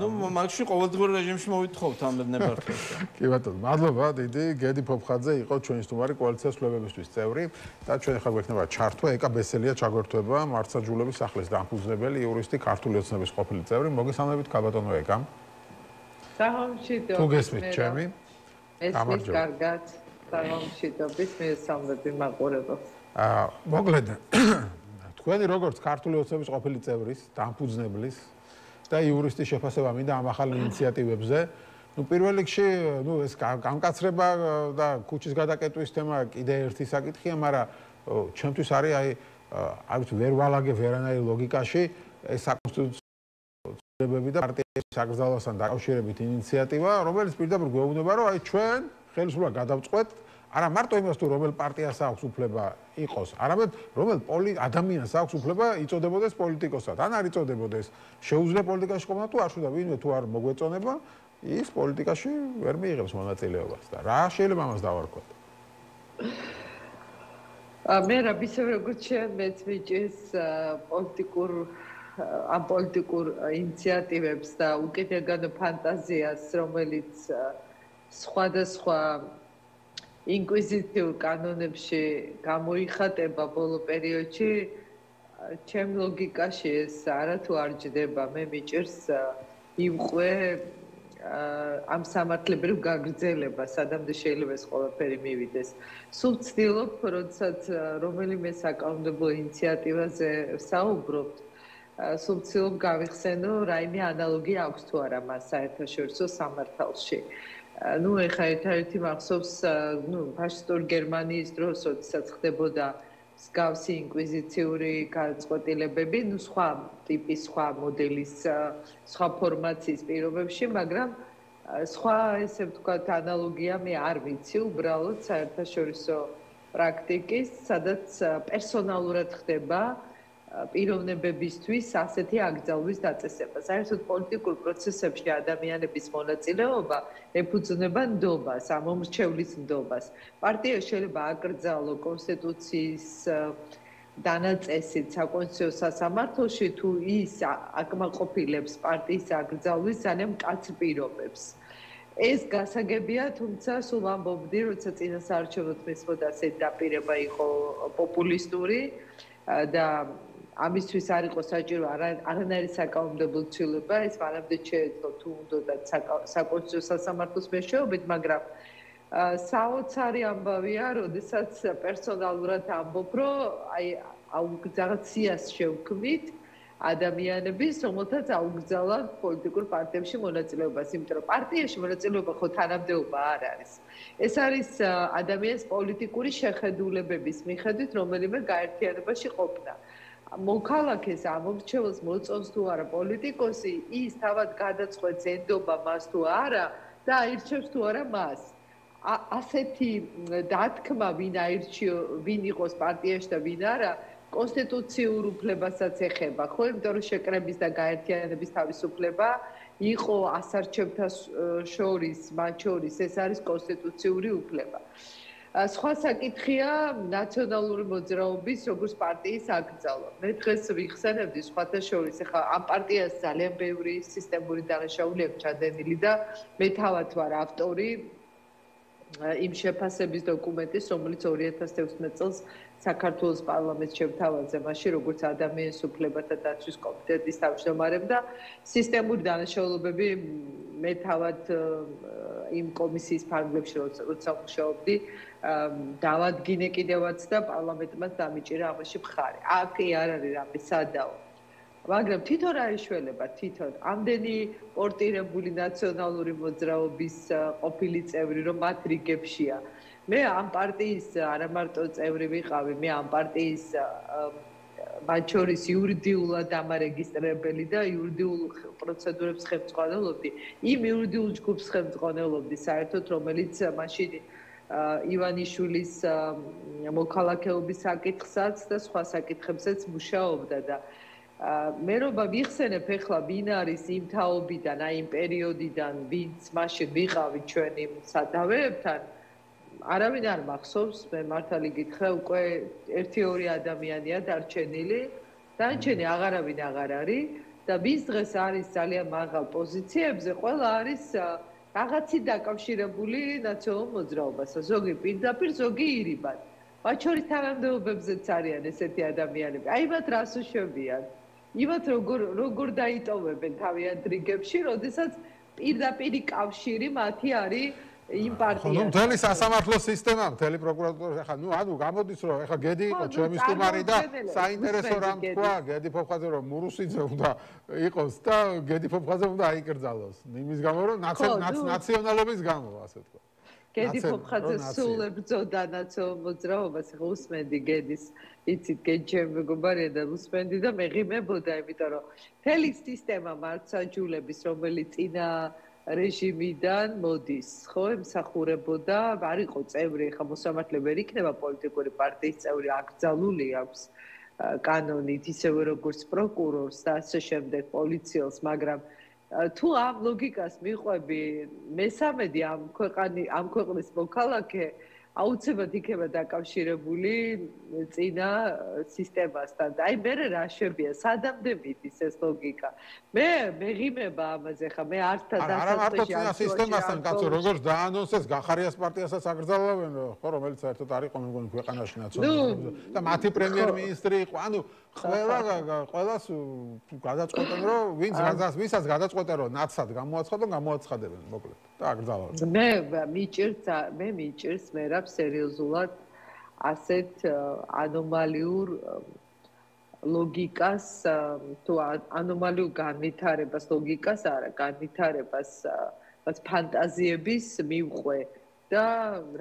ნუ მაგში ყოველდღიურ რეჟიმში მოვითხოვთ ამ ნებართვას. კი ბატონო, მადლობა დიდი. გედი ფოფხაძე იყო ჩვენი სტუმარი კოალიციას ცვლილებებისთვის წევრი და ჩვენ ახლა გვექნება ჩართვა ეკა ბესელია ჩაგვერთვება მარცხაჯულების სახლის დამფუძნებელი იურისტი ქართული ოცნების ყოფილი წევრი. მოგესალმებით ქალბატონო ეკა. სამშვიდობო. თუ გესმით ჩემი? ესმის კარგად. სამშვიდობის მისამები მაყურებელს. მოკლედ თქვენი როგორც ქართული ოცნების ყოფილი წევრის, დამფუძნებლის და იურისტის შეფასება მინდა ამ ახალ ინიციატივებზე. ნუ პირველ რიგში, ნუ ეს გამკაცრება და ქუჩის გადაკეტვის თემა კიდე ერთი საკითხია, მაგრამ ჩემთვის არის არ ვიცი, ვერ ვალაგე ვერანაირ ლოგიკაში ეს საკონსტიტუციო ცვლილებები და პარტიის საკრძალვასთან დაკავშირებით ინიციატივა, რომელიც პირდაპირ გვეუბნება, რომ აი ჩვენ ხელისუფლება გადავწყვეტ არა მარტო იმას თუ რომელ პარტიას აქვს უფლება იყოს, არამედ რომელ ადამიანს აქვს უფლება იწოდებოდეს პოლიტიკოსად. ან არ იწოდებოდეს, შეუძლია პოლიტიკაში ყოფნა თუ არ შეუძლია, ვინმე თუ არ მოგვეწონება, ის პოლიტიკაში ვერ მიიღებს მონაწილეობას და რა შეიძლება ამას დავარქვათ? მე რა ისევ როგორც მეც მიჭირს პოლიტიკურ ინიციატივებს და უკიდურგან ფანტაზიას, რომელიც სხვადასხვა ინკვიზიტიურ კანონებში გამოიხატება ბოლო პერიოდში, ჩემ ლოგიკაში ეს არათუ არ ჯდება, მე მიჭირს იმყვე ამ სამართლებრივ გაგრძელებას, სადამდე შეიძლება ეს ყველაფერი მივიდეს. სულ ვცდილობ, როდესაც რომელიმე საკანონმდებლო ინიციატივაზე ვსაუბრობთ, სულ ვცდილობ გავიხსენო, რაიმე ანალოგია აქვს თუ არა მას საერთაშორისო სამართალში. ეხლა ერთ-ერთი მახსოვს, ფაშისტური გერმანიის დროს, როდესაც ხდებოდა მსგავსი ინკვიზიციური გადაწყვეტილებები, სხვა ტიპის, სხვა მოდელის, სხვა ფორმაციის პირობებში, მაგრამ სხვა, ესე ვთქვათ, ანალოგია მე არ ვიცი, უბრალოდ საერთაშორისო პრაქტიკის, სადაც პერსონალურად ხდება პიროვნებებისთვის ასეთი აკრძალვის დაწესება. საერთოდ პოლიტიკურ პროცესებში ადამიანების მონაწილეობა ეფუძნება ნდობას, ამომრჩევლის ნდობას. პარტია შეიძლება აკრძალო კონსტიტუციის დანაწესით საკონსტიტუციო სასამართლოში, თუ ის აკმაყოფილებს პარტიის აკრძალვის ძალიან მკაცრ პირობებს. ეს გასაგებია, თუმცა სულ ვამბობდი, როცა წინა საარჩევნო მისმოდა ასეთი დაპირება იყო პოპულისტური და ამისთვის არ იყო საჭირო არანაირი საკანონმდებლო ცვლილება, ეს მანამდე შეეძლო თუ უნდათ საკონსტიტუციო სასამართლოს მეშვეობით, მაგრამ საოცარი ამბავია, როდესაც პერსონალურად ამბობ, რომ რაღაც სიას შევქმნით ადამიანების, რომელთაც აუგზავნათ პოლიტიკურ პარტიებში მონაწილეობას, იმიტომ რომ პარტიაში მონაწილეობა ხო თანამდებობა არ არის. ეს არის ადამიანის პოლიტიკური შეხედულებების მიხედვით რომელიმე გაერთიანებაში ყოფნა. მოქალაქეს ამომრჩეველს მოწონს თუ არა პოლიტიკოსი, ის თავად გადაწყვეტს ენდობა მას თუ არა და აირჩევს თუ არა მას. ასეთი დათქმა ვინ იყოს პარტიაში და ვინ არა, კონსტიტუციურ უფლებასაც ეხება, ხო? იმიტომ რომ შეკრების და გაერთიანების თავისუფლება იყო ასარჩევთა შორის, მათ შორის ეს არის კონსტიტუციური უფლება. სხვა საკითხია ნაციონალური მოძრაობის როგორც პარტიის აკრძალვა. მე დღეს ვიხსენებდი სხვათა შორის, ახლა ამ პარტიას ძალიან ბევრი სისტემური დანაშაული აქვს ჩადენილი და მე თავად ვარ ავტორი იმ შეფასების დოკუმენტის, რომელიც 2016 წელს საქართველოს პარლამენტს შევთავაზე, მაშინ როგორც ადამიანის უფლებათა დაცვის კომიტეტის თავმჯდომარემ და სისტემური დანაშაულებები მე თავად იმ კომისიის ფარგლებში როცა მუშაობდი, დავადგინე კიდევაც და პარლამენტმაც დამიჭირა ამაში მხარი. აქ არ არის რამე სადაო. მაგრამ თვითონ რა ეშველება, თვითონ ამდენი პორტირებული ნაციონალური მოძრაობის ყოფილი წევრი, რომ მათ რიგებშია. მე ამ პარტიის არა მარტო წევრი ვიყავი, მე ამ პარტიის მათ შორის იურიდიულად დამარეგისტრირებელი და იურიდიულ პროცედურებს ხელმძღვანელობდი. იმ იურიდიულ ჯგუფს ხელმძღვანელობდი საერთოდ, რომელიც მაშინ ივანიშვილის მოქალაქეობის საკითხსაც და სხვა საკითხებსაც მუშაობდა და მე რომ ვიხსენებ ახლა ვინ არის იმ თაობიდან, აი იმ პერიოდიდან, ვინც მაშინ ვიყავი ჩვენი სათავეებთან, არავინ არ მახსოვს, მე მართალი გითხრა, უკვე 1-2 ადამიანია დარჩენილი, დარჩენი აღარავინ აღარ არის და ვის დღეს არის ძალიან მაღალ პოზიციებზე, ყველა არის რაღაცით დაკავშირებული ნაციონალურ მოძრაობასთან, ზოგი პირდაპირ, ზოგი ირიბად. მათ შორის თანამდებობებზეც არიან ესეთი ადამიანები. აი მათ რას უშვებიან? იმათ როგორ დაიტოვებენ თავიანთ რიგებში, როდესაც პირდაპირი კავშირი მათი არის იმ პარტიასთან. ხო, მთელი სასამართლო სისტემა, მთელი პროკურატურა, ახლა გამოდის რომ ახლა გედი იყო ჩემი სტუმარი და საინტერესო რამ თქვა, გედი ფოფხაძე რომ მურუსიძე უნდა იყოს და გედი ფოფხაძე უნდა აიკრძალოს. იმის გამო რომ ნაციონალობის გამო, ასე თქვა. გედი ფოფხაძე სულ ებრძოდა ნაციონალურ მოძრაობას, ახლა უსმენდი გედის, იცით, გეჯემ მეგობარია და უსმენდი და მეღიმებოდა, იმიტომ რომ მთელი სისტემა მართლმსაჯულების, რომელიც წინა რეჟიმიდან მოდის, ხო, ემსახურებოდა, არ იყო წევრი, ხა მოსამართლე ვერ იქნება პოლიტიკური პარტიის წევრი, აკრძალული აქვს კანონით, ისევე როგორც პროკურორს და ასე შემდეგ პოლიციელს, მაგრამ თუ ამ ლოგიკას მიყვები, მესამედი ამ ქვეყნის მოქალაქე აუცილებლად იქნება დაკავშირებული წინა სისტემასთან. აი მე რა შვებია, სადამდე მიდის ეს ლოგიკა. მე მეღიმება ამაზე ხა, მე ართა დასაწყისში არა სისტემასთან კაცო, როგორც დაანონსეს გახარიას პარტიასაც აკრძალავენ, ხო, რომელიც საერთოდ არ იყო მეგონი ქვეყანაში ნაციონალური და მათი პრემიერ-მინისტრი იყო. ანუ ყველას გადაწყვეტენ, რომ ვისაც გადაწყვეტენ, რომ ნაცად გამოაცხადონ, გამოაცხადებენ, მოკლედ. და აკრძალავენ. მე მიჭირს მერაბ სერიოზულად ასეთ ანომალიურ ლოგიკას თუ ანომალიურ განვითარებას ლოგიკას არა განვითარებას რაც ფანტაზიების მივყვე და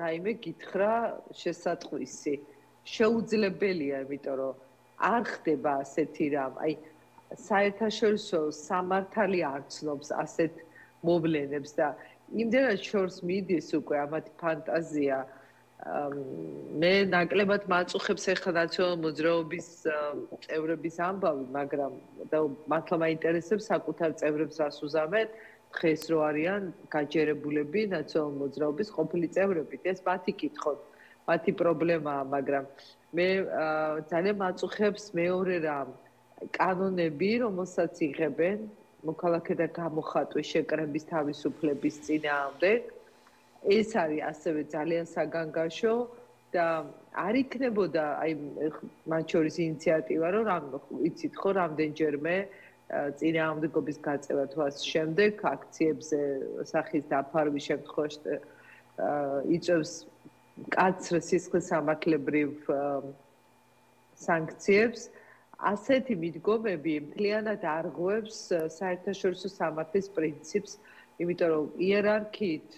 რაიმე გითხრა შესატყვისი შეუძლებელია იმიტომ რომ არ ხდება ასეთი რამ აი საერთაშორისო სამართალი არ ცნობს ასეთ მოვლენებს და იმდენად შორს მიდის უკვე ამათი ფანტაზია მე ნაკლებად მაწუხებს ახლა ნაციონალური მოძრაობის წევრების ამბავი მაგრამ და მართლა მაინტერესებს საკუთარ წევრებს რას უზამენ დღეს რო არიან გაჯერებულები ნაციონალური მოძრაობის ყოფილი წევრებით ეს მათი კითხვა მათი პრობლემაა მაგრამ მე ძალიან მაწუხებს მეორე რამ კანონები რომელსაც იღებენ მოქალაქეთა გამოხატვის შეკრების თავისუფლების წინააღმდეგ ეს არის ასევე ძალიან საგანგაშო და არ იქნებოდა აი მათ შორის ინიციატივა რომ იცით ხო რამდენჯერმე წინააღმდეგობის გაწევა თუ ამ შემდეგ აქციებზე სახის დაფარვის შემთხვევაში იწევს კაცრ სისხლისამართლებრივ სანქციებს ასეთი მიდგომები მთლიანად არღვევს საერთაშორისო სამართლის პრინციპს, იმიტომ რომ იერარქიით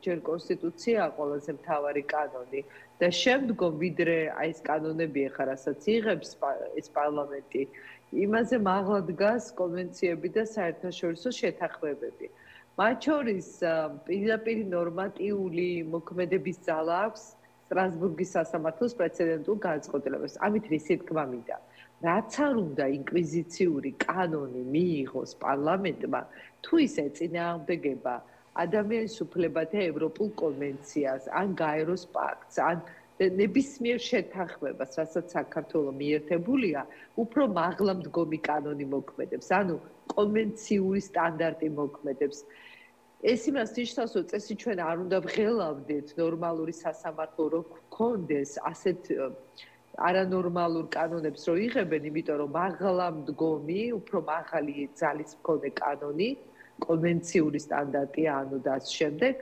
ჯერ კონსტიტუცია ყველაზე მთავარი კანონი და შემდგომ ვიდრე აი ეს კანონები ახლა რასაც იღებს ეს პარლამენტი, იმაზე მაღლა დგას კონვენციები და საერთაშორისო შეთანხმებები. მათ შორის პირდაპირ ნორმატიული მოქმედების ძალა აქვს სტრასბურგის სასამართლოს პრეცედენტულ განწყობილებას. ამით რისი თქმა მინდა? რაც არ უნდა ინკვიზიციური კანონი მიიღოს პარლამენტმა, თუ ის ეწინააღმდეგება ადამიანის უფლებათა ევროპულ კონვენციას, ან გაეროს პაქტს, ან ნებისმიერ შეთანხმებას, რასაც საქართველოს მიერთებულია, უფრო მაღლა მდგომი კანონი მოქმედებს, ანუ კონვენციური სტანდარტი მოქმედებს. ეს იმას ნიშნავს, რომ წესი ჩვენ არ უნდა ვღელავდეთ ნორმალური სასამართლო რო გქონდეს ასეთ არანორმალურ კანონებს რო იღებენ, იმიტომ რომ მაღლა მდგომი, უფრო მაღალი ძალის მქონე კანონი, კონვენციური სტანდარტი ანუ და ამ შემდეგ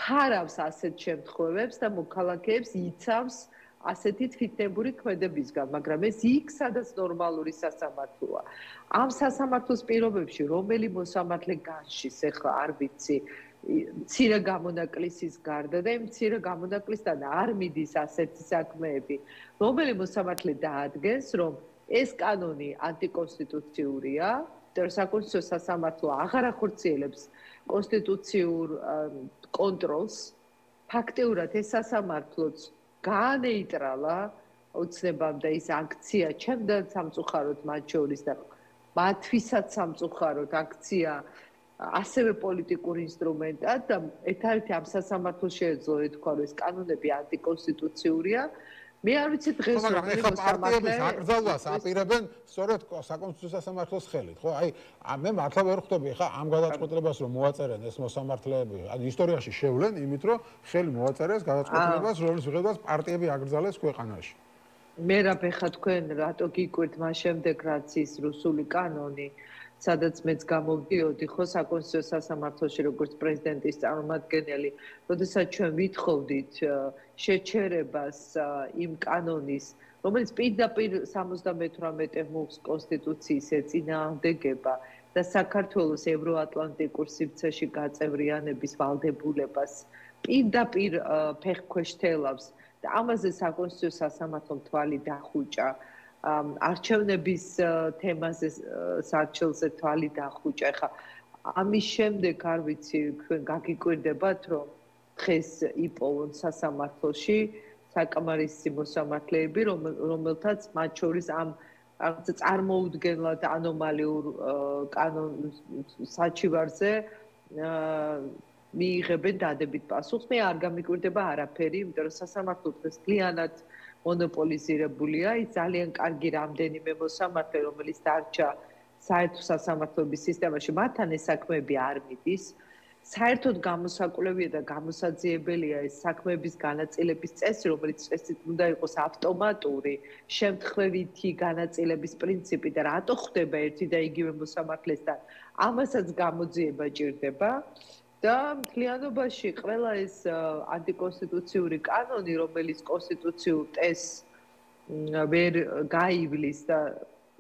ფარავს ასეთ შემთხვევებს და მოქალაქეებს იცავს ასეთი თვითნებური ქმედებისგან, მაგრამ ეს იქ სადაც ნორმალური სასამართლოა. ამ სასამართლოს პირობებში რომელი მოსამართლე განშის, ეხლა არ ვიცი, მცირე გამონაკლისის გარდა და იმ მცირე გამონაკლისთან არ მიდის ასეთი საქმეები. რომელი მოსამართლე დაადგენს, რომ ეს კანონი ანტიკონსტიტუციურია, და საკონსტიტუციო სასამართლო აღარ ახორციელებს კონსტიტუციურ კონტროლს, ფაქტიურად ეს სასამართლოც გაანეიტრალა ოცნებამ და ის აქცია ჩემთან სამწუხაროდ მათ შორის და მათთვისაც სამწუხაროდ აქცია ასევე პოლიტიკური ინსტრუმენტად და ერთ-ერთი ამ სასამართლოს შეეძლო ეთქვა რომ ეს კანონები ანტიკონსტიტუციურია მე არ ვიცი დღეს მაგრამ ეხლა პარტიების აკრძალვას აპირებენ სწორედ საკონსტიტუციო სასამართლოს ხელით ხო აი მე მართლა ვერ ხვდები ეხლა ამ გადაწყვეტილებას რომ მოაწერენ ეს მოსამართლეები ან ისტორიაში შევლენ იმით რომ ხელი მოაწერეს გადაწყვეტილებას რომლის მიღებას პარტიები აკრძალეს ქვეყანაში მე რა ბეხა თქვენ რატო გიკვირთ მას შემდეგ რაც ის რუსული კანონი სადაც მეც გამოვდიოდი ხო საკონსტიტუციო სასამართლოში როგორც პრეზიდენტის წარმომადგენელი, როდესაც ჩვენ ვითხოვდით შეჩერებას იმ კანონის, რომელიც პირდაპირ 78 მუხს კონსტიტუციის ეწინააღმდეგება და საქართველოს ევროატლანტიკურ სივრცეში გაწევრიანების ვალდებულებას პირდაპირ ფეხქვეშ თელავს და ამაზე საკონსტიტუციო სასამართლომ თვალი დახუჭა. არჩევნების თემაზე სარჩელზე თვალი დახუჭა. ხა ამის შემდეგ არ ვიცი თქვენ გაგიკვირდებათ რომ დღეს იპოვონ სასამართლოში საკამარისი მოსამართლეები რომელთაც მათ შორის ამ წარმოუდგენლად ანომალიურ კანონ საჩივარზე მიიღებენ დადებით პასუხს. მე არ გამიკვირდება არაფერი, იმიტომ რომ სასამართლო დღეს ძალიანად მონოპოლიზირებულია. ის ძალიან კარგი რამდენიმე მოსამართლე, რომელიც დარჩა საერთო სასამართლოების სისტემაში, მათთან ეს საქმეები არ მიდის. საერთოდ გამოსაკვლევია და გამოსაძიებელია ეს საქმეების განაწილების წესი, რომელიც წესით უნდა იყოს ავტომატური, შემთხვევითი განაწილების პრინციპი და რატო ხდება ერთი და იგივე მოსამართლესთან, ამასაც გამოძიება ჭირდება. და მთლიანობაში ყველა ეს ანტიკონსტიტუციური კანონი, რომელიც კონსტიტუციურ ტესტს ვერ გაივლის და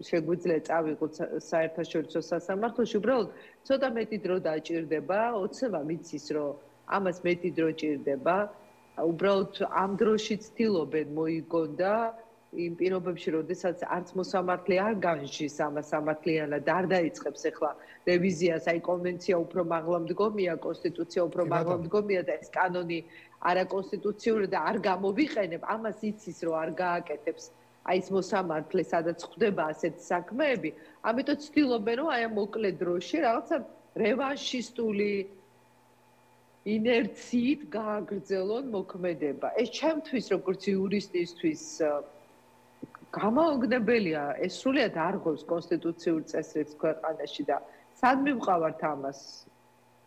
შეგვიძლია წავიღოთ საერთაშორისო სასამართლოში, უბრალოდ ცოტა მეტი დრო დაჭირდება, ოცნება მიცის, რომ ამას მეტი დრო ჭირდება. უბრალოდ ამ დროში ცდილობენ მოიგონ და იმ პირობებში, როდესაც არც მოსამართლე არ განსჯის ამას სამართლიანად, არ დაიწყებს ახლა რევიზიას, აი კონვენცია უფრო მაღლამდგომია, კონსტიტუცია უფრო მაღლამდგომია და ეს კანონი არაკონსტიტუციური და არ გამოვიყენებ, ამას იცის, რომ არ გააკეთებს აი ეს მოსამართლე, სადაც ხდება ასეთი საქმეები, ამიტომ ცდილობენ, რომ აი ამ მოკლე დროში რაღაცა რევანშისტული ინერციით გააგრძელონ მოქმედება. ეს ჩემთვის, როგორც იურისტისთვის გამაოგნებელია, ეს სრულიად არგოს კონსტიტუციურ წესრიგს ქვეყანაში და სად მივყავართ ამას?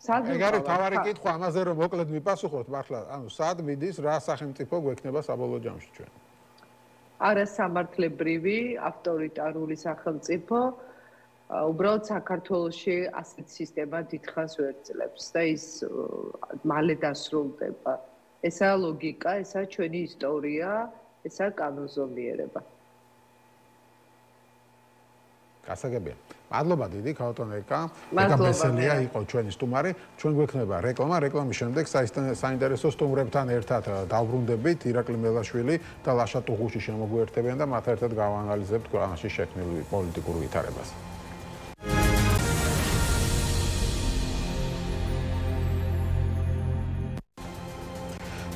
ეგ არის თავარი კითხვა, ამაზე რომ მოკლედ მიპასუხოთ მართლა, ანუ სად მიდის, რა სახელმწიფო გვექნება საბოლოო ჯამში ჩვენ? არასამართლებრივი, ავტორიტარული სახელმწიფო, უბრალოდ საქართველოში ასეთ სისტემა დიდხანს ვერ ძლებს და ის მალე დასრულდება. ესაა ლოგიკა, ესაა ჩვენი ისტორია, ესაა კანონზომიერება. გასაგებია. მადლობა დიდი ქალბატონიკა. ეკა ბესელია იყო ჩვენი სტუმარი. ჩვენ გვექნება რეკლამა, რეკლამის შემდეგ საინტერესო სტუმრებთან ერთად დავბრუნდებით. ირაკლი მელაშვილი და ლაშა ტუღუში შემოგვიერთებიან და მათ ერთად გავანალიზებთ ქვეყანაში შექმნილ პოლიტიკურ ვითარებას.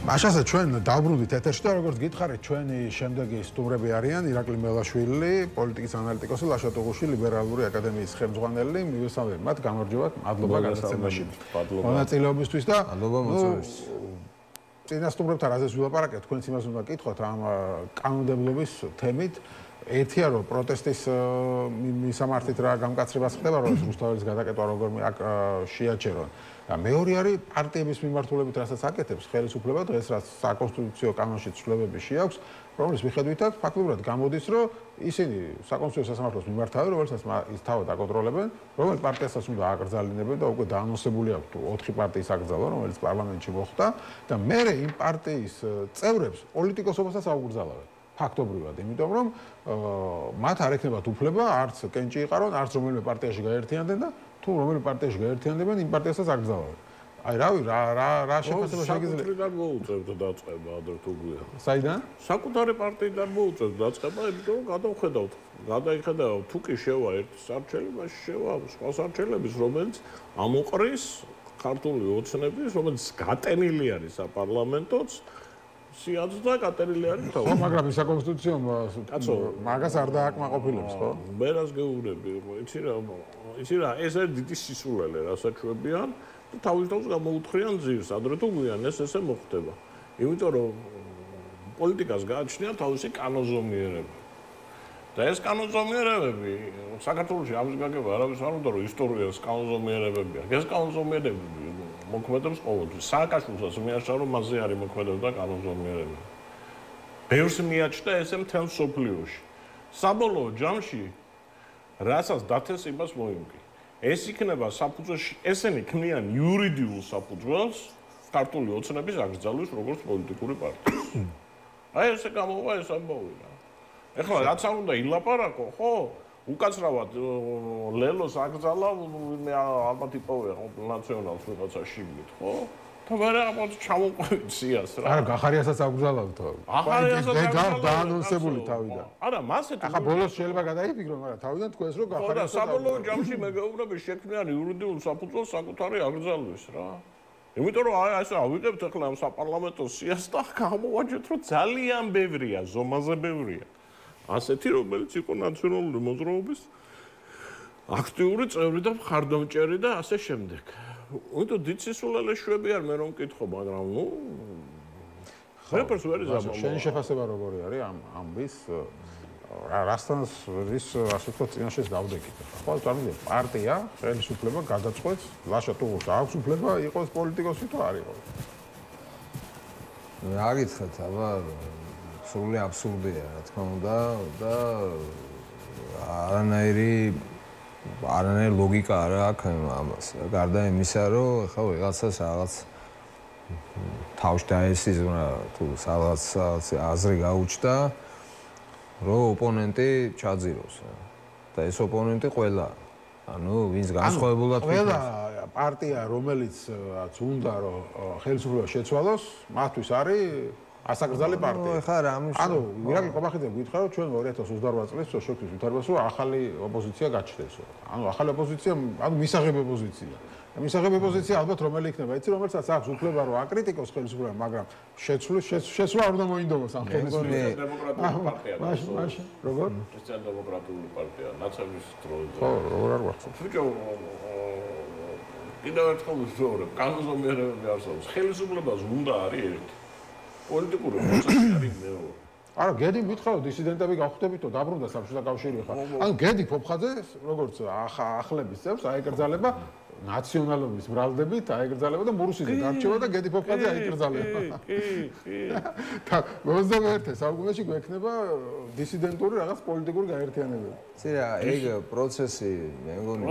მაშასა ჩვენ დავბრუნდით ეთერში და როგორც გითხარით, ჩვენი შემდეგი სტუმრები არიან ირაკლი მელაშვილი, პოლიტიკის ანალიტიკოსი, ლაშა ტუღუში, ლიბერალური აკადემიის ხელმძღვანელი. მივესალმებით მათ, გამარჯობათ, მადლობა გადაცემაში. მონაწილეობისთვის და მადლობა მოწვევისთვის. წინა სტუმრებთან რაზეც ვილაპარაკეთ, თქვენც იმას უნდა გკითხოთ ამ კანონმდებლობის თემით. ერთია რომ პროტესტის მისამართით რა გამკაცრებას ხდება, რომ რუსთაველის გადაკეტვა როგორმე აქ შეაჩერონ. და მეორე არის პარტიების მიმართულებით, რასაც აკეთებს ხელისუფლება დღეს, რაც საკონსტიტუციო კანონში ცვლილებები შეაქვს, რომლის მიხედვითაც ფაქტობრივად გამოდის, რომ ისინი საკონსტიტუციო სასამართლოს მიმართავენ, რომელსაც ის თავად აკონტროლებენ, რომელ პარტიასაც უნდა აკრძალინებენ და უკვე დაანონსებული აქვს 4 პარტიის აკრძალვა, რომელიც პარლამენტში მოხდა და მერე იმ პარტიის წევრებს პოლიტიკოსობასაც აუკრძალავენ. ფაქტობრივად, იმიტომ რომ მათ არ ექნებათ უფლება არც კენჭი იყარონ, არც რომელიმე პარტიაში გაერთიანდნენ და თუ რომელიმე პარტიაში გაერთიანდებენ, იმ პარტიასაც აკრძალავენ. აი რავი, რა შეფასება შეგიძლიათ? საკუთრიდან მოუწევთ დაწყება, ადრე თუ გვია. საიდან? საკუთარი პარტიიდან მოუწევთ დაწყება, იმიტომ რომ გადაიხედავთ, თუ კი შევა ერთი სარჩელი, მაშინ შევა სხვა სარჩელების, რომელიც ამოყრის ქართული ოცნების, რომელიც გატენილი არის საპარლამენტოც. სიაც და კატერილი არის თავი. ხო, მაგრამ ის საკონსტიტუციო მაგას არ დააკმაყოფილებს, ხო? მე რას გეუბნები, იცი რა, ეს არის დიდი სისულელე, რასაც ჩვენებიან და თავის თავს გამოუთხრიან ძირს, ადრე თუ გვიან ეს ესე მოხდება. იმიტომ რომ პოლიტიკას გააჩნია თავისი კანონზომიერება. და ეს კანონზომიერებები საქართველოში ამის გაგება არავის არ უნდა რომ ისტორიას კანონზომიერებები აქვს. ეს კანონზომიერებები მოქმედებს ყოველთვის. სააკაშვილსაც მიაჩნდა რომ მასზე არის მოქმედებდა კანონზომიერება. ბევრს მიაჩნდა ესე მთელ სოფლიოში. საბოლოო ჯამში რასაც დათეს იმას მოიმკი. ეს იქნება საფუძველში, ესენი ქმნიან იურიდიულ საფუძველს ქართული ოცნების აკრძალვის როგორც პოლიტიკური პარტია. აი ესე გამოვა ეს ამბავი რა. ეხლა რაც არ უნდა ილაპარაკო, ხო? უკაცრავად ლელოს აკრძალა, მე ალბათ იპოვე ნაციონალს ვიღაცა შიგნით, ხო? და მერე ამათ ჩამოყვებით სიას რა. არა, გახარიასაც აკრძალავთ. ახარიასაც დაანონსებული თავიდან. არა, მასეთ ახლა ბოლოს შეიძლება გადაიფიქრონ, მაგრამ თავიდან თქვენს რომ გახარიასაც. და საბოლოო ჯამში მეგობრები შექმნიან იურიდიულ საფუძველს საკუთარი აკრძალვის რა. იმიტომ რომ აი ესე ავიღებთ ახლა ამ საპარლამენტო სიას და გამოვაჯოთ რომ ძალიან ბევრია, ზომაზე ბევრია. ასეთი რომელიც იყო ნაციონალური მოძრაობის აქტიური წევრი და მხარდამჭერი და ასე შემდეგ. უთო დიცისულელე შვები არ მე რომ მკითხო, მაგრამ ნუ ხერფერს ვერ იზამო. შენი შეფასება როგორი არის ამის რასთან ის ასე ვთქვათ წინაშეს დავდეკით. ხო, წარმოიდგინე პარტია ხელისუფლება გადაწყვეტს, ლაშა ტუღურს აქვს უფლება იყოს პოლიტიკოსი თუ არ იყოს. რა გითხრათ, აბა სრული აბსურდია, რა თქმა უნდა და არანაირი ლოგიკა არ აქვს ამას. გარდა იმისა, რომ ხო ვიღაცას რაღაც თავში დაესიზმრა თუ რაღაც აზრი გაუჩნდა, რომ ოპონენტი ჩაძიროს. და ეს ოპონენტი ყველა. ანუ ვინც განსხვავებულად ყველა პარტია, რომელიც უნდა რომ ხელისუფლება შეცვალოს, მათთვის არის ასაკრძალი პარტია. ხა რა ამის. ანუ ირაკლი ყობახიძე გითხრა რომ ჩვენ 2028 წლის შოქის ვითარებასო ახალი ოპოზიცია გაჩნდესო. ანუ ახალი ოპოზიცია, ანუ მისაღები ოპოზიცია. მისაღები ოპოზიცია ალბათ რომელი იქნება, იცი რომელსაც აქვს უფლება რომ აკრიტიკოს ხელისუფლება, მაგრამ შეცვლა არ უნდა მოინდომოს ამ ხელისუფლებას. დემოკრატიული პარტია. მაშინ როგორ? ქრისტიან-დემოკრატიული პარტია, ნაცების დროზე. ხო, როგორ არ გვახსოვს. ბიჭო, კიდევ ერთხელ ვისაუბრებ, კანონზომიერებები არსებობს. ხელისუფლებას უნდა არის ერთი. პოლიტიკური პროცესი არის მეორე. არა, გედი მითხრა რომ დისიდენტები გავხდებითო, დაბრუნდა საბჭოთა კავშირი ხა. ანუ გედი ფოფხაძე, როგორც ახლების წევს, აეკრძალება ნაციონალობის ბრალდებით, აეკრძალება და მურუსიძე დარჩება და გედი ფოფხაძე აეკრძალება. კი. და 21 საუკუნეში გვექნება დისიდენტური რაღაც პოლიტიკური გაერთიანებები. ცირა, ეგ პროცესი, მე მგონი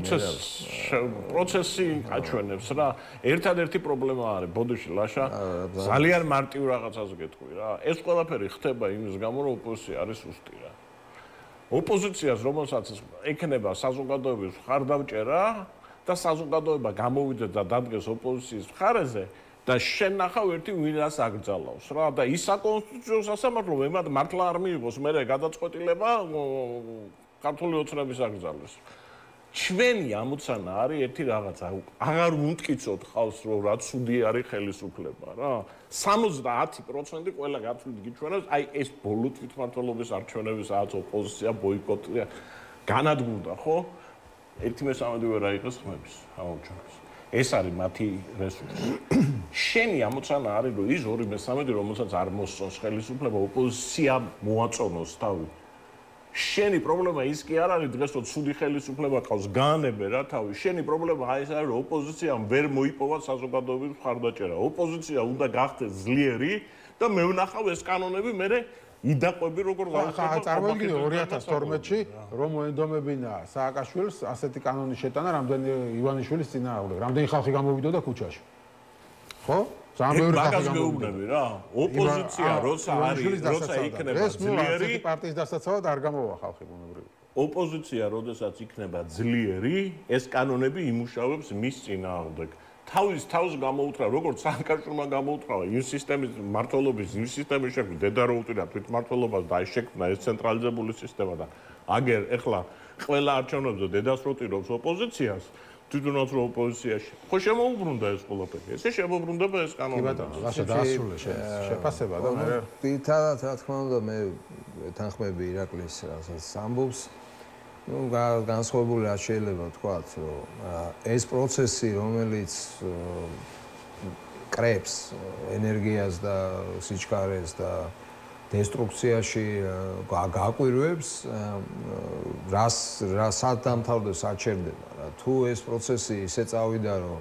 პროცესი აჩვენებს რა. ერთადერთი პრობლემა არის, ბოდიში ლაშა, ძალიან მარტივ რაღაცას გეტყვი რა. ეს ყველაფერი ხდება იმის გამო, რომ ოპოზიცია არის სუსტი რა. ოპოზიციას რომელსაც ექნება საზოგადოების მხარდამჭერა და საზოგადოება გამოვიდეს და დადგეს ოპოზიციის მხარეზე და შენ ნახავ ერთი ვინას აკრძალავს რა და ის საკონსტიტუციო სასამართლო მართლა არ მიიღოს მე გადაწყვეტილება ქართული ოცნების აკრძალვის. ჩვენი ამოცანა არის ერთი რაღაცა, აღარ ვუნტკიცოთ ხავს რომ რა ცუდი არის ხელისუფლება რა. 70% ყველა გათვლით გიჩვენებს, აი ეს ბოლო თვითმმართველობის არჩევნების რაღაც ოპოზიცია ბოიკოტია განადგურდა, ხო? 1/3 ვერ აიღეს ხმების ამოჩენს. ეს არის მათი რესურსი. შენი ამოცანა არის რომ ის 2/3 რომელსაც არ მოსწონს ხელისუფლება ოპოზიცია მოაწონოს თავი. შენი პრობლემა ის კი არ არის დღეს რომ ცუდი ხელისუფლება ყავს გაანებე რა თავი. შენი პრობლემა აი ეს არის რომ ოპოზიციამ ვერ მოიპოვა საზოგადოების მხარდაჭერა. ოპოზიცია უნდა გახდეს ძლიერი და მე ვნახავ ეს კანონები მე იდაყვები როგორ ხა წარმოგიდგენთ 2012-ში რომ მოენდომებინა სააკაშვილს ასეთი კანონის შეტანა რამდენი ივანიშვილის წინააღმდეგ, რამდენი ხალხი გამოვიდოდა ქუჩაში. ხო? ძალიან ბევრი ხალხი გამოვიდოდა რა. ოპოზიცია როცა არის, როცა იქნება ძლიერი პარტიის დასაცავად არ გამოვა ხალხი ბუნებრივი. ოპოზიცია როდესაც იქნება ძლიერი, ეს კანონები იმუშავებს მის წინააღმდეგ. თავს გამოუთრა, როგორც სააკაშვილმა გამოუთრა იმ სისტემის მართლობის, იმ სისტემის შექმნა, დედა რო უტირა თვითმმართველობას და აი შექმნა ეს ცენტრალიზებული სისტემა და აგერ ეხლა ყველა არჩევნებზე დედას რო ტირობს ოპოზიციას, თვითონაც რო ოპოზიციაში. ხო შემოუბრუნდა ეს ყველაფერი. ესე შემოუბრუნდება ეს კანონი. კი ბატონო, ლაშა დაასრულე შეფასება და მე თითქოს რა თქმა უნდა მე თანხმები ირაკლის რასაც ამბობს. ну განსხვავებული რა შეიძლება ვთქვათ რომ ეს პროცესი რომელიც კრებს ენერგიას და სიჩქარეს და დესტრუქციაში გააკვირვებს რას დამთავრდეს საჩერდება რა თუ ეს პროცესი ისე წავიდა რომ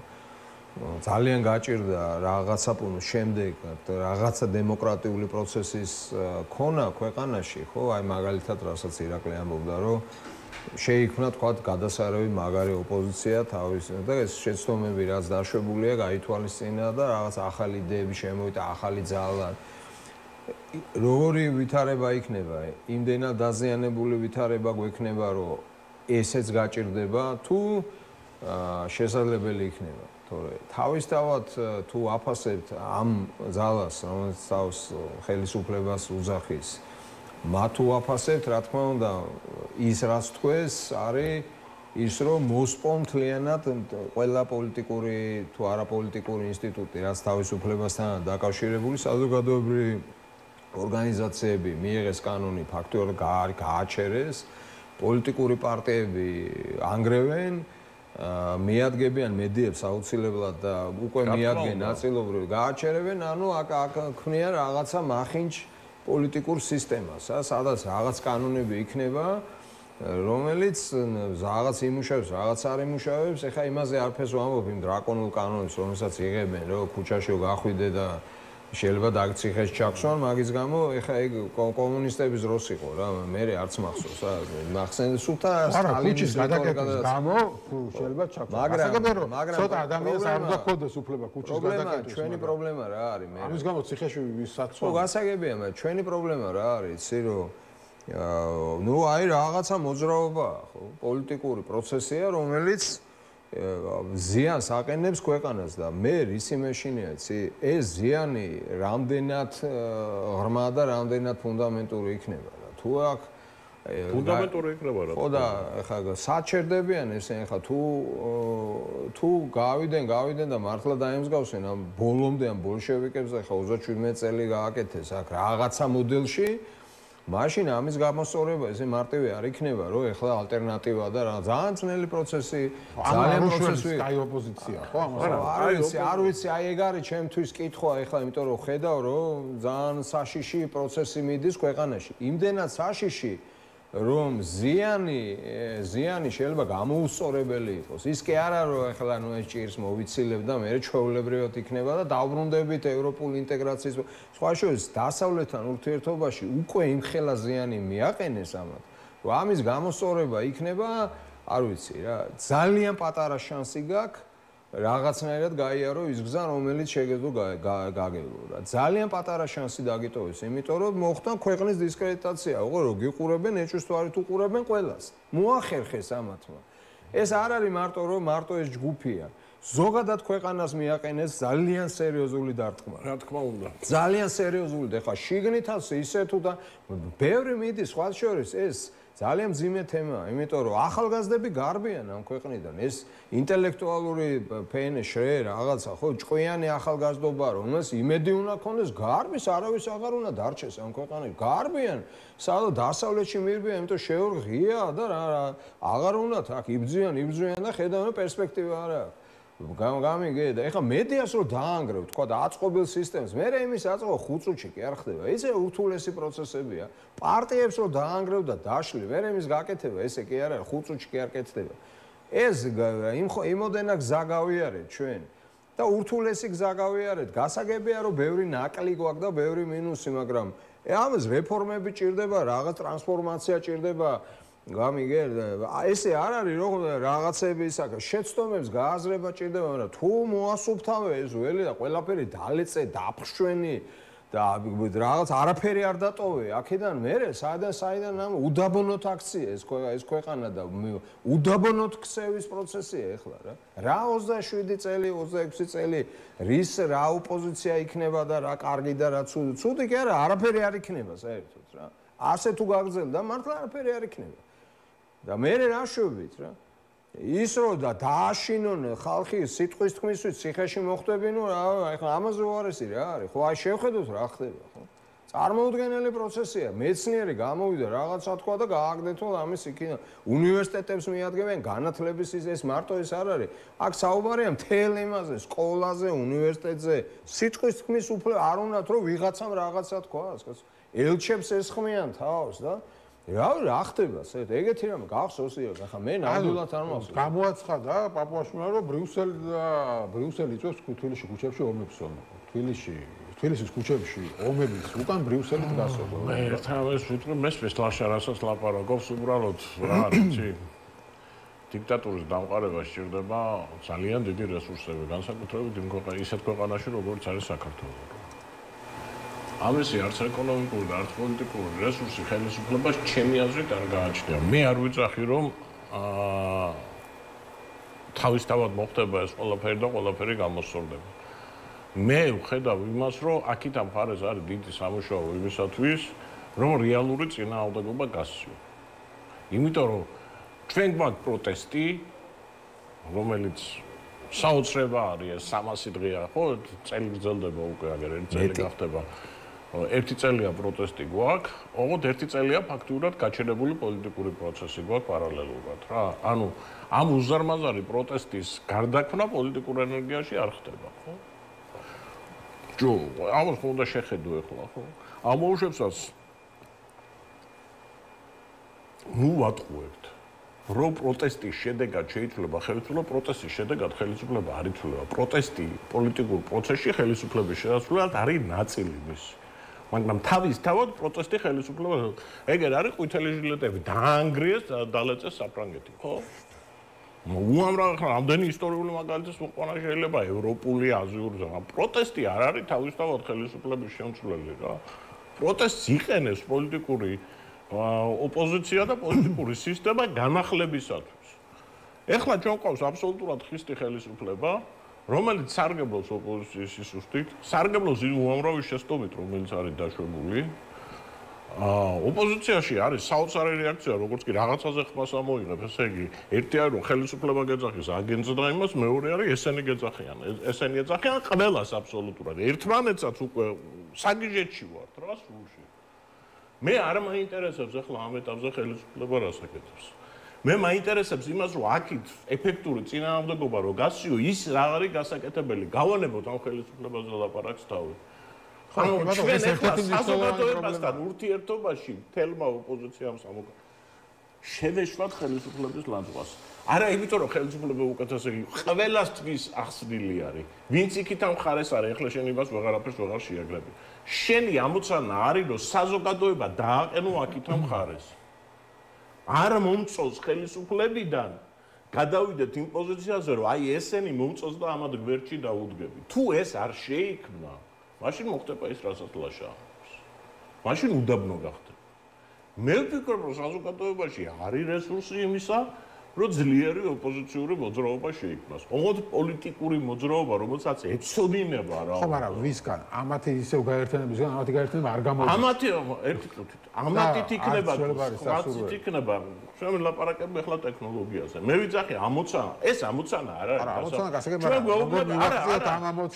ძალიან გაჭირდა რაღაცა პუნქტის შემდეგ რაღაცა დემოკრატიული პროცესის ქონა ქვეყანაში ხო აი მაგალითად რასაც ირაკლი ამბობდა რომ შეიქმნა თქვათ გადასარევი მაგარი ოპოზიცია თავის და ეს შეცდომები რაც დაშვებულია გაითვალისწინა და რაღაც ახალი იდეები შემოვიდა ახალი ძალა როგორი ვითარება იქნება იმდენად დაზიანებული ვითარება გვექნება რომ ესეც გაჭირდება თუ შესაძლებელი იქნება თორე თავისთავად თუ აფასებთ ამ ძალას, რომელიც თავს ხელისუფლებას უძახის, მათ თუ აფასებთ, რა თქმა უნდა, ის რაც თქვეს, არის ის რომ მოსპონთლიანად ყველა პოლიტიკური თუ არაპოლიტიკური ინსტიტუტი, რაც თავისუფლებასთან დაკავშირებული საზოგადოებრივი ორგანიზაციები მიიღეს კანონი ფაქტობრივად გააჩერეს, პოლიტიკური პარტიები ანგრევენ, მიადგებიან მედიებს აუცილებლად და უკვე მიადგენ ნაწილობრივ გააჩერებენ, ანუ აქ ქმნიან რაღაცა მახინჯ პოლიტიკურ სისტემას, სადაც რაღაც კანონები იქნება, რომელიც რაღაც იმუშავებს, რაღაც არ იმუშავებს, ეხლა იმაზე არაფერს ვამბობ იმ დრაკონულ კანონებს, რომელსაც იღებენ, რომ ქუჩაში გახვიდე და შეიძლება დაგციხეს ჩაქსვან, მაგის გამო ეხლა ეგ კომუნისტების დროს იყო რა, მე არც მახსოვს, მახსენს სულთა სტალინის გადაკეთების გამო შეიძლება ჩაქსვან. მაგრამ ცოტა ადამიანს არ უნდა ქონდეს უფლება ქუჩის გადაკეთების. ჩვენი პრობლემა რა არის მე? ამის გამო ციხეში ვისაცვა. ხო, გასაგებია, მაგრამ ჩვენი პრობლემა რა არის, იცი რომ ნუ აი რაღაცა მოძრაობა, ხო, პოლიტიკური პროცესია, რომელიც ზიანს აყენებს ქვეყანას და მე ისი მეშინია, იცი, ეს ზიანი რამდენად ღრმა და რამდენად ფუნდამენტური იქნება რა. თუ აქ ფუნდამენტური იქნება რა. ხო და ეხლა საჩერდებიან ესე, ეხლა თუ გავიდენ და მართლა დაემსგავსენ ამ ბოლომდე ამ ბოლშევიკებს, ეხლა 37 წელი გააკეთეს აქ რაღაცა მოდელში, მაშინ ამის გამოსწორება ესე მარტივი არ იქნება, რომ ეხლა ალტერნატივა და რა ძალიან ძნელი პროცესი, ძალიან პროცესი კაი ოპოზიცია, ხო ამას? არ ვიცი, აი ეგ არის ჩემთვის კითხვა ეხლა, იმიტომ რომ ხედავ, რომ ძალიან საშიში პროცესი მიდის ქვეყანაში. იმდენად საშიში, რომ ზიანი შეიძლება გამოუსწორებელი იყოს. ის კი არა, რომ ეხლა ნუ ეს ჭირს მოვიცილებ და მე ჩვეულებრივად იქნება და დავბრუნდებით ევროპული ინტეგრაციის სხვა შორის დასავლეთთან ურთიერთობაში უკვე იმხელა ზიანი მიაყენეს ამათ. რომ ამის გამოსწორება იქნება, არ ვიცი რა, ძალიან პატარა შანსი გაქვს რაღაცნაირად გაიარო ის გზა, რომელიც შეგეძლო გაგევლო რა. ძალიან პატარა შანსი დაგიტოვეს, იმიტომ რომ მოხდა ქვეყნის დისკრედიტაცია. უყო რომ გიყურებენ, ეჭვს თვარით უყურებენ ყველას. მოახერხეს ამათმა. ეს არ არის მარტო რომ მარტო ეს ჯგუფია. ზოგადად ქვეყანას მიაყენეს ძალიან სერიოზული დარტყმა. რა თქმა უნდა. ძალიან სერიოზული და ხა შიგნითაც ისე თუ და ბევრი მიდის სხვა შორის ეს ძალიან მძიმე თემაა, იმიტომ რომ ახალგაზრდები გარბიან ამ ქვეყნიდან. ეს ინტელექტუალური ფენე შრე რაღაცა, ხო, ჭკვიანი ახალგაზრდობა, რომელს იმედი უნდა ქონდეს გარბის, არავის აღარ უნდა დარჩეს ამ ქვეყანაში. გარბიან, სადაც დასავლეთში მირბიან, იმიტომ შეურღია და რა აღარ უნდათ აქ იბძვიან და ხედავენ პერსპექტივა არ აქვს. გამიგე და ეხლა მედიას რო დაანგრევ, თქვა და აწყობილ სისტემას, მე იმის აწყობა 5 წუთში კი არ ხდება. ისე ურთულესი პროცესებია. პარტიებს რო დაანგრევ და დაშლი, მე იმის გაკეთება, ესე კი არ არის, 5 წუთში კი არ კეთდება. ეს იმოდენა გზა გავიარეთ ჩვენ და ურთულესი გზა გავიარეთ. გასაგებია რომ ბევრი ნაკლი გვაქვს და ბევრი მინუსი, მაგრამ ამას რეფორმები ჭირდება, რაღაც ტრანსფორმაცია ჭირდება. გამიგე, ესე არ არის რომ რაღაცები ისაკა შეცდომებს გააზრება ჭირდება, მაგრამ თუ მოასუფთავე ეს ველი და ყველაფერი დალეწე, დაფშვენი და რაღაც არაფერი არ დატოვე, აქედან მერე საიდან ამ უდაბნოთ აქცია ეს ქვეყანა და უდაბნოთ ქცევის პროცესია ეხლა რა. რა 27 წელი, 26 წელი რის რა ოპოზიცია იქნება და რა კარგი და რა ცუდი კი არა, არაფერი არ იქნება საერთოდ რა. ასე თუ გაგრძელდა, მართლა არაფერი არ იქნება. და მე რა შვებით რა ის რო და დააშინონ ხალხი სიტყვის თქმისვით ციხეში მოხვდები ნუ რა ეხლა ამაზე უარესი რა არის ხო აი შევხედოთ რა ხდება ხო წარმოუდგენელი პროცესია მეცნიერი გამოვიდა რაღაცა თქვა და გააგდეთო ამის იქიდან უნივერსიტეტებს მიადგებენ განათლების ეს მარტო ეს არ არის აქ საუბარია მთელ იმაზე სკოლაზე უნივერსიტეტზე სიტყვის თქმის უფლება არ უნდათ რომ ვიღაცამ რაღაცა თქვას ელჩებს ესხმიან თავს და რა ხდება საერთოდ ეგეთი რამე გახსოვს ახლა მე ნამდვილად არ მახსოვს გამოაცხადა პაპუაშვილმა რომ ბრიუსელი იწვევს თბილისში ქუჩებში ომებსო თბილისის ქუჩებში ომების უკან ბრიუსელი დგასო მე ერთამეს ვიტყვი მესმის ლაშარასაც ლაპარაკობს უბრალოდ რა არის დიქტატურის დამყარება სჭირდება ძალიან დიდი რესურსები განსაკუთრებით იმ ისეთ ქვეყანაში როგორც არის საქართველო ამისი არც ეკონომიკური და არც პოლიტიკური რესურსი ხელისუფლებას ჩემი აზრით არ გააჩნია. მე არ ვიძახი რომ თავისთავად მოხდება ეს ყველაფერი და ყველაფერი გამოსწორდება. მე ვხედავ იმას, რომ აქეთ ამ მხარეს არის დიდი სამუშაო იმისათვის, რომ რეალური წინააღმდეგობა გასციო. იმიტომ რომ ჩვენ გვაქვს პროტესტი, რომელიც საოცრება არის 300 დღეა, ხო, წელი გრძელდება უკვე, აგერ ერთი წელი გახდება. ერთი წელია პროტესტი გვაქვს, ოღონდ ერთი წელია ფაქტურად გაჩერებული პოლიტიკური პროცესი გვაქვს პარალელურად, რა. ანუ ამ უზარმაზარი პროტესტის გარდაქმნა პოლიტიკურ ენერგიაში არ ხდება, ხო? ჯო, ამას ხომ უნდა შეხედო ახლა, ხო? ამ მოუშვებსაც ნუ ვატყუებთ, რომ პროტესტის შედეგად შეიძლება ხელისუფლება, პროტესტის შედეგად ხელისუფლება არ იცვლება. პროტესტი პოლიტიკურ პროცესში ხელისუფლების შესაძლებლად არის ნაწილი მისი. მაგრამ თავისთავად პროტესტი ხელისუფლება ეგერ არის ყვითელი ჟილეტები დაანგრიეს და დალეწეს საფრანგეთი, ხო? უამრავი რამდენი ისტორიული მაგალითის მოყვანა შეიძლება ევროპული აზიური ზონა. პროტესტი არ არის თავისთავად ხელისუფლების შემცვლელი რა. პროტესტს იყენებს პოლიტიკური ოპოზიცია და პოლიტიკური სისტემა განახლებისათვის. ეხლა ჩვენ ყავს აბსოლუტურად ხისტი ხელისუფლება, რომელიც სარგებლობს ოპოზიციის სისუსტით, სარგებლობს იმ უამრავი შეცდომით, რომელიც არის დაშვებული. ოპოზიციაში არის საოცარი რეაქცია, როგორც კი რაღაცაზე ხმას ამოიღებ, ესე იგი, ერთი არის რომ ხელისუფლება გეძახის აგენტს და იმას, მეორე არის ესენი გეძახიან. ესენი ეძახიან ყველას აბსოლუტურად. ერთმანეთსაც უკვე საგიჟეთში ვართ რა სულში. მე არ მაინტერესებს ახლა ამ ეტაპზე ხელისუფლება რას აკეთებს. მე მაინტერესებს იმას, რომ აქეთ ეფექტური წინააღმდეგობა რო გასციო, ის რა არის გასაკეთებელი. გავანებოთ ამ ხელისუფლებაზე ლაპარაკს თავი. ანუ ჩვენ ახლა საზოგადოებასთან ურთიერთობაში თელმა ოპოზიციამ სამოქალაქო შევეშვათ ხელისუფლების ლანძღვას. არა იმიტომ რომ ხელისუფლება უკეთესია, ყველასთვის ახსნილი არის. ვინც იქით ამ ხარეს არის, ახლა შენ იმას ვეღარაფერს ვეღარ შეაგრები. შენი ამოცანა არის რომ საზოგადოება დააყენო აქით ამ ხარეს. არ მომწონს ხელისუფლებიდან გადავიდეთ იმ პოზიციაზე რომ აი ესენი მომწონს და ამად გვერდში დაუდგები. თუ ეს არ შეიქმნა, მაშინ მოხდება ის რასაც ლაშა ამბობს. მაშინ უდაბნო გახდება. მე ვფიქრობ რომ საზოგადოებაში არის რესურსი იმისა, რომ ძლიერი ოპოზიციური მოძრაობა შეიქმნას. ოღონდ პოლიტიკური მოძრაობა, რომელსაც ეცოდინება რა. ხო, მაგრამ ვისგან? ამათი ისევ გაერთიანებისგან, ამათი გაერთიანება არ გამოდის. ამათი ერთი წუთით. ამათით იქნება, სხვაცით იქნება. ჩვენ ლაპარაკები ახლა ტექნოლოგიაზე. მე ვიძახი ამოცანა, ეს ამოცანა არ არის. არა, ამოცანა გასაგებია.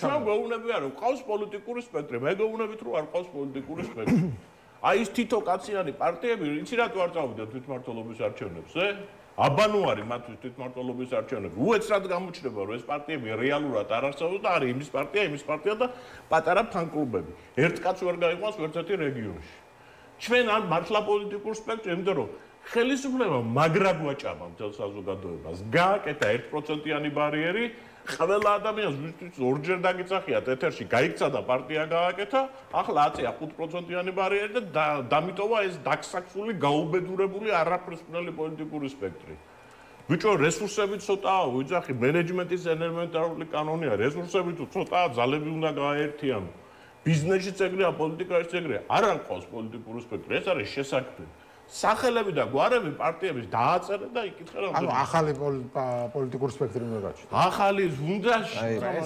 ჩვენ გვეუბნებია რომ ყავს პოლიტიკური სპექტრი. მე გეუბნებით რომ არ ყავს პოლიტიკური სპექტრი. აი ეს თითო კაციანი პარტიები, იცი რატო არ წავიდეთ თვითმმართველობის არჩევნებზე? აბანო არის მათთვის თვითმმართველობის არჩევნები. უეცრად გამოჩნდება რომ ეს პარტიები რეალურად არ არსებობს და არის იმის პარტია და პატარა ფან-კლუბები. ერთ კაცს ვერ გაიყვანს ერთ-ერთი რეგიონში. ჩვენ არ მართლა პოლიტიკურ სპექტრში, იმიტომ რომ ხელისუფლება მაგრა გვაჭამა მთელ საზოგადოებას. გააკეთა 1%-იანი ბარიერი, ყველა ადამიანს ვისთვის ორჯერ დაგიწახიათ ეთერში, გაიქცა და პარტია გააკეთა, ახლა აწია 5%-იანი ბარიერი და დამიტოვა ეს დაგსაქსული, გაუბედურებული არაფერს მქონელი პოლიტიკური სპექტრი. ბიჭო, რესურსები ცოტაა, ვიძახი, მენეჯმენტის ელემენტარული კანონია, რესურსები თუ ცოტაა, ძალები უნდა გააერთიანო. ბიზნესშიც ეგრეა, პოლიტიკაშიც ეგრეა. არ ყავს პოლიტიკური სპექტრი, ეს არის შესაქმნელი. სახელები და გვარები პარტიების დააწერე და იკითხე რა. ანუ ახალი პოლიტიკური სპექტრი უნდა გაჩნდეს. ახალი უნდა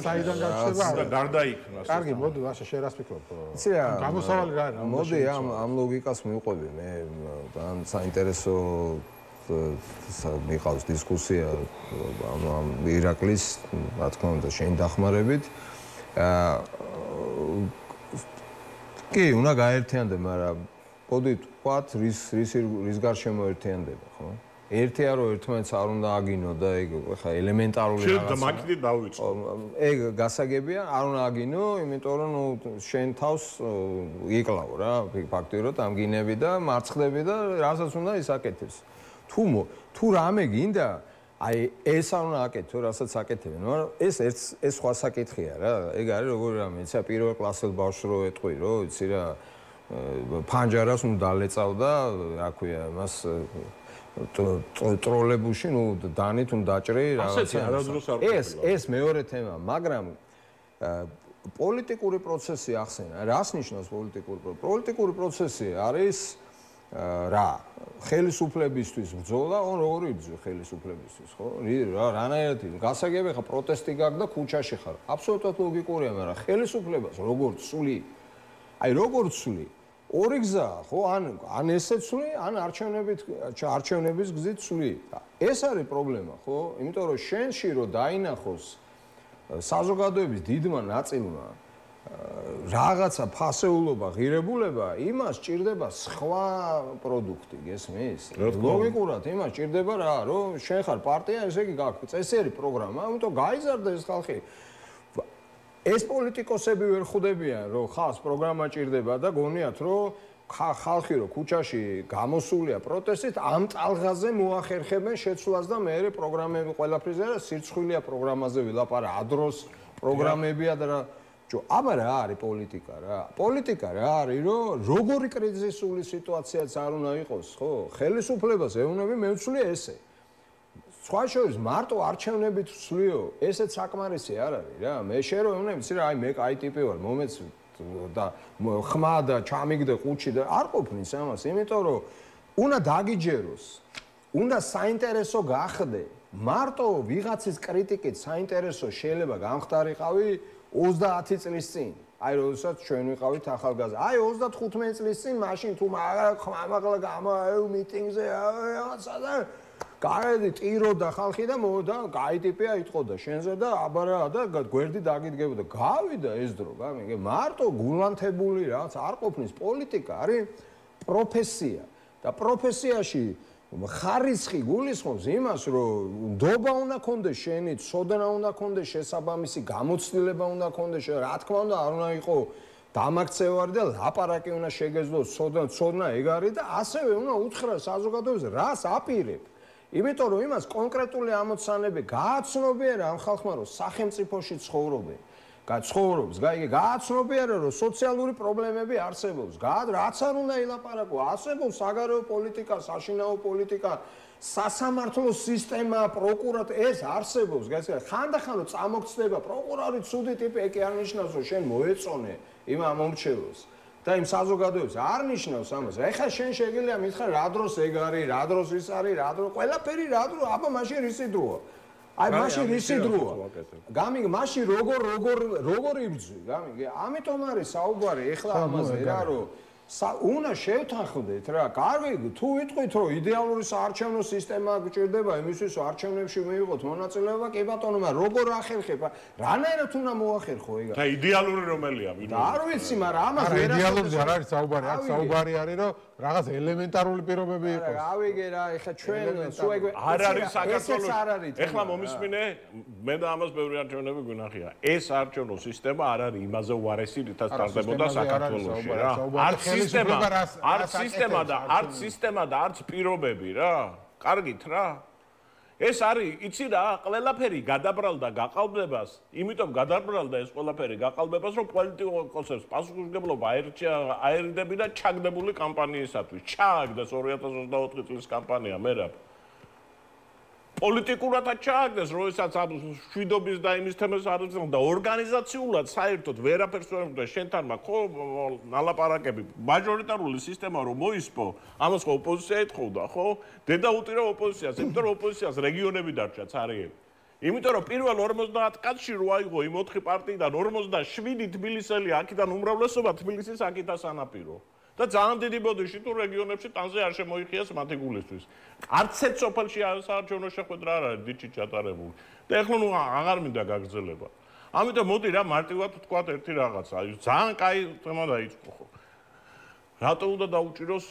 ეს აიდან გაჩნდება და გარდაიქმნას. კარგი, მოდი, ვაშა, შენ რას ფიქრობ? იცი რა, გამოსავალი რა არის? მოდი ამ ლოგიკას მივყვები მე, ან საინტერესო მიყავს დისკუსია ამ ირაკლის, რა თქმა უნდა, შენ დახმარებით. კი, უნდა გაერთიანდე, მაგრამ მოდით ვთქვათ, რის გარშემო ერთიანდება, ხო? ერთია რომ ერთმანეთს არ უნდა აგინო და ეგ ხა ელემენტარული რაღაცა. შენ და მაგით დავიწყო. ეგ გასაგებია, არ უნდა აგინო, იმიტომ რომ შენ თავს იკლავ რა, ფაქტიურად ამგინები და მარცხდები და რასაც უნდა ის აკეთებს. თუ რამე გინდა, აი ეს არ უნდა აკეთო, რასაც აკეთებენ, მაგრამ ეს სხვა საკითხია რა. ეგ არის როგორი რამე, იცი რა, პირველ კლასელ ბავშვს რო ეტყვი, რო იცი რა ფანჯარას უნდა დალეწავდა, რა ქვია, მას ტროლებუში, ნუ დანით უნდა დაჭრი რაღაცა. ეს მეორე თემა, მაგრამ პოლიტიკური პროცესი ახსენა. რას ნიშნავს პოლიტიკური პროცესი? არის რა ხელისუფლებისთვის ბრძოლა, როგორი იბრძვი ხელისუფლებისთვის, ხო? რანაირად გასაგები ხა პროტესტი გაქვს და ქუჩაში ხარ. აბსოლუტურად ლოგიკურია, მაგრამ ხელისუფლებას როგორ ცვლი? აი როგორ ცვლი? ორი გზაა, ხო? ან ესე ცვლი, ან არჩევნების გზით ცვლი. ეს არის პრობლემა, ხო? იმიტომ რომ შენში რო დაინახოს საზოგადოების დიდმა ნაწილმა რაღაცა ფასეულობა, ღირებულება, იმას ჭირდება სხვა პროდუქტი, გესმის? ლოგიკურად იმას ჭირდება რა, რომ შენ ხარ პარტია, ესე იგი გაქვს წესიერი პროგრამა, ამიტომ გაიზარდა ეს ხალხი. ეს პოლიტიკოსები ვერ ხვდებიან, რომ ხალხს პროგრამა ჭირდება და გონიათ, რომ ხალხი რო ქუჩაში გამოსულია პროტესტით, ამ ტალღაზე მოახერხებენ შეცვლას და მეორე პროგრამები ყველაფერზე და სირცხვილია პროგრამაზე ვილაპარა, ადროს პროგრამებია და რა აბა რა არის პოლიტიკა რა? პოლიტიკა რა არის, რომ როგორი კრიზისული სიტუაციაც არ უნდა იყოს, ხო? ხელისუფლებას ეუბნები, მე ვცვლი ესე. სხვა შორის მარტო არჩევნებით ვცვლიო, ესეც საკმარისი არ არის რა. მე შე რო ეუბნები, იცი რა, აი მე კაი ტიპი ვარ, მომეცი და ხმა და ჩამიგდე ყუთში და არ ყოფნის ამას, იმიტომ რომ უნდა დაგიჯეროს, უნდა საინტერესო გახდე. მარტო ვიღაცის კრიტიკით საინტერესო შეიძლება გამხდარიყავი 30 წლის წინ. აი როდესაც ჩვენ ვიყავით ახალგაზრდა. აი 35 წლის წინ მაშინ თუ ხმამაღლა გამაეუ მიტინგზე რაღაცა და გაედი ტიროდა ხალხი და მოდა კაი ტიპია იტყოდა შენზე და აბარა და გვერდი დაგიდგებოდა. გავიდა ეს დრო, გამიგე მარტო გულანთებული რაღაც არ ყოფნის პოლიტიკა არის პროფესია და პროფესიაში ხარისხი გულისხმობს იმას, რომ ნდობა უნდა კონდეს შენი, ცოდნა უნდა კონდეს, შესაბამისი გამოცდილება უნდა კონდეს, რა თქმა უნდა არ უნდა იყო დამაქცევარი და ლაპარაკი უნდა შეგეძლოს, ცოდნა ეგ არის და ასევე უნდა უთხრა საზოგადოებას რას აპირებ. იმიტომ რომ იმას კონკრეტული ამოცანები გააცნობიერა ამ ხალხმა, რომ სახელმწიფოში ცხოვრობენ. გაცხოვრობს, გააცნობიერა რომ სოციალური პრობლემები არსებობს. რაც არ უნდა ილაპარაკო, არსებობს საგარეო პოლიტიკა, საშინაო პოლიტიკა, სასამართლო სისტემა, პროკურატურა, ეს არსებობს. ხანდახან რომ წამოგწდება პროკურორი ცუდი ტიპი, ეგ არ ნიშნავს რომ შენ მოეწონე იმ ამომრჩევლს და იმ საზოგადოებას არ ნიშნავს ამას. ეხლა შენ შეგიძლია მითხრა რა დროს ეგ არის, რა დროს ის არის, რა დრო, ყველაფერი რა დრო, აბა მაშინ რისი დროა? აი მაშინ რისი დროა? გამიგე, მაშინ როგორ იბრძვი, გამიგე? ამიტომ არის საუბარი ეხლა ამაზე რა, რომ უნდა შევთანხმდეთ რა. კარგი, თუ ვიტყვით რომ იდეალური საარჩევნო სისტემა გჭირდება იმისთვის, რომ არჩევნებში მივიღოთ მონაწილეობა, კი ბატონო, მაგრამ როგორ ახერხებ? რანაირად უნდა მოახერხო ეგ? და იდეალური რომელია? არ ვიცი, მაგრამ ამას ვერ იდეალური არ არის საუბარი, აქ საუბარი არის, რომ რაღაც ელემენტარული პირობები იყოს. გავიგე რა, ეხლა ჩვენ სულ ეგ არ არის საქართველოს. ეხლა მომისმინე, მე და ამას ბევრი არჩევნები გვინახია. ეს არჩევნო სისტემა არ არის იმაზე უარესი, რითაც ტარდებოდა საქართველოში რა. არც სისტემა და არც პირობები რა. კარგით რა. ეს არის, იცი რა, ყველაფერი გადაბრალდა გაყალბებას, იმიტომ გადაბრალდა ეს ყველაფერი გაყალბებას, რომ პოლიტიკოსებს პასუხისმგებლობა აერიდებინა ჩაგდებული კამპანიისათვის. ჩააგდეს 2024 წლის კამპანია მერაბ. პოლიტიკურადაც ჩააგდეს, როდესაც შვიდობის და იმის თემას არ უძღვნა და ორგანიზაციულად საერთოდ ვერაფერს ვერ უნდა შენთან მაქვს ხო ნალაპარაკები მაჟორიტარული სისტემა რომ მოისპო ამას ხო ოპოზიცია ეთხოვდა ხო დედა უტირა ოპოზიციას იმიტომ რომ ოპოზიციას რეგიონები დარჩა ცარიელი იმიტომ რომ პირველ 50 კაცში რო აიღო იმ 4 პარტიიდან 47 თბილისელი აქედან უმრავლესობა თბილისის აქეთა სანაპირო და ძალიან დიდი ბოდიში თუ რეგიონებში ტანზე არ შემოიხიეს მათი გულისთვის. არც ერთ სოფელში საარჩევნო შეხვედრა არ არის დიჩი ჩატარებული. და ეხლა ნუ აღარ მინდა გაგრძელება. ამიტომ მოდი რა მარტივად ვთქვათ ერთი რაღაცა. ძალიან კაი თემა დაიწყო ხო. რატო უნდა დაუჭიროს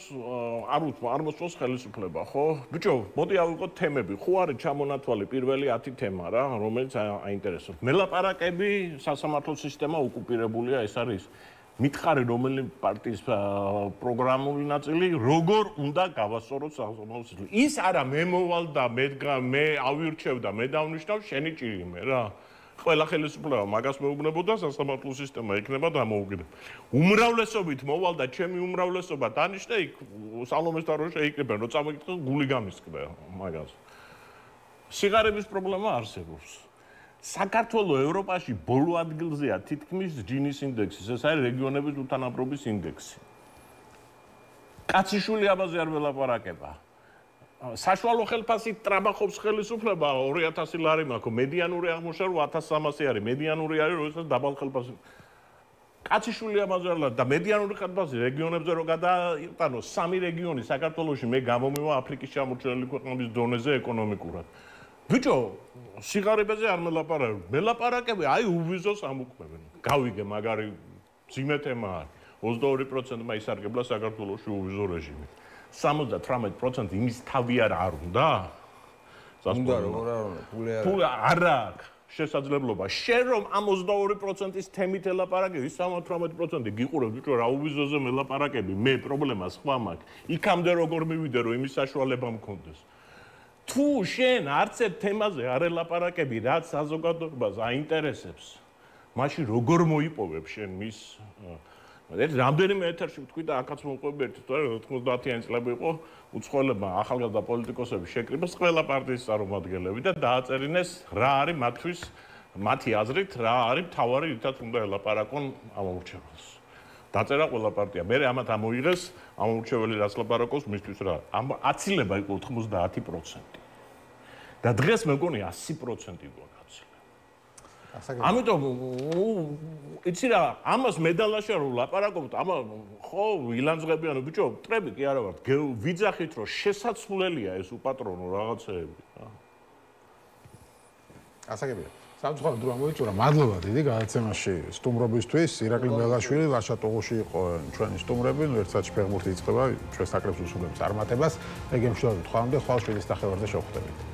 არ მოსწონს ხელისუფლება, ხო? ბიჭო, მოდი ავიღოთ თემები. ხო არის ჩამონათვალი პირველი 10 თემა რა, რომელიც აინტერესებს. მელაპარაკები, სასამართლო სისტემა ოკუპირებულია, ეს არის მითხარი რომელი პარტიის პროგრამული ნაწილი როგორ უნდა გავასწოროთ სასამართლო სისტემა. ის არა მე მოვალ და მე ავირჩევ და მე დავნიშნავ შენი ჭირიმე რა. ყველა ხელისუფლება მაგას მეუბნებოდა სასამართლო სისტემა იქნება დამოუკიდებელი. უმრავლესობით მოვალ და ჩემი უმრავლესობა დანიშნე იქ სალომეს და რო შეიკრიბენ რომ წამოიკითხო გული გამისკდა მაგას. სიგარების პრობლემა არსებობს. საქართველოს ევროპაში ბოლო ადგილზეა თითქმის ჯინის ინდექსის, ეს არის რეგიონების უთანაბრობის ინდექსი. კაციშვილი ამაზე არ ველაპარაკება. საშუალო ხელფასით ტრაბახობს ხელისუფლება 2000 ლარი მაქვს, მედიანური აღმოჩნდა 1300 არის, მედიანური არის როდესაც დაბალ ხელფასი. კაციშვილი ამაზე არ და მედიანური ხელფასი რეგიონებზე რო გადაიტანო 3 რეგიონი საქართველოში მე გამომივა აფრიკის ჩამორჩენილი ქვეყნების დონეზე ეკონომიკურად. ბიჭო, სიგარებაზე არ მელაპარაკები, აი უვიზოს ამოქმებენ. გავიგე მაგარი ძიმე თემა არის. 22%-მა ისარგებლა საქართველოში უვიზო რეჟიმით. 78% იმის თავი არ უნდა? უნდა როგორ არ უნდა, ფული არ აქვს შესაძლებლობა. შენ რომ ამ 22%-ის თემით ელაპარაკები, 78% გიყურებ, ბიჭო, რა უვიზოზე მელაპარაკები, მე პრობლემა სხვა მაქვს. იქამდე როგორ მივიდე, რომ იმის საშუალება მქონდეს. თუ შენ არც ერთ თემაზე არ ელაპარაკები, რაც საზოგადოებას აინტერესებს, მაშინ როგორ მოიპოვებ შენ მის რამდენიმე ეთერში ვთქვი და აქაც მოყვები ერთი თორე 90-იანი წლები იყო უცხოელებმა ახალგაზრდა პოლიტიკოსების შეკრიბეს ყველა პარტიის წარმომადგენლები და დააწერინეს რა არის მათთვის მათი აზრით რა არის მთავარი რითაც უნდა ელაპარაკონ ამომრჩეველს. დაწერა ყველა პარტია. მე ამათ ამოიღეს ამომრჩეველი რაც ლაპარაკობს მისთვის რა. აცილება იყო 90%. და დღეს მე მგონი 100% იყო. ამიტომ იცი რა ამას მედალაშა რომ ლაპარაკობთ ამა ხო ვილანძღებიანო ბიჭო ტრები კი არა ვარ ვიძახით რომ შესაძლებელია ეს უპატრონო რაღაცეები რა ასაგებია სამწუხაროდ დრო მოიწურა მადლობა დიდი გადაცემაში სტუმრობისთვის ირაკლი მელაშვილი ლაშა ტოღოში იყო ჩვენი სტუმრები ერთსაჩ ფეხბურთი იწყება ჩვენ საკრებს უსურვებს წარმატებას მე გემშვიდობთ ხვალამდე ხვალ შვილის დახევარზე შევხვდებით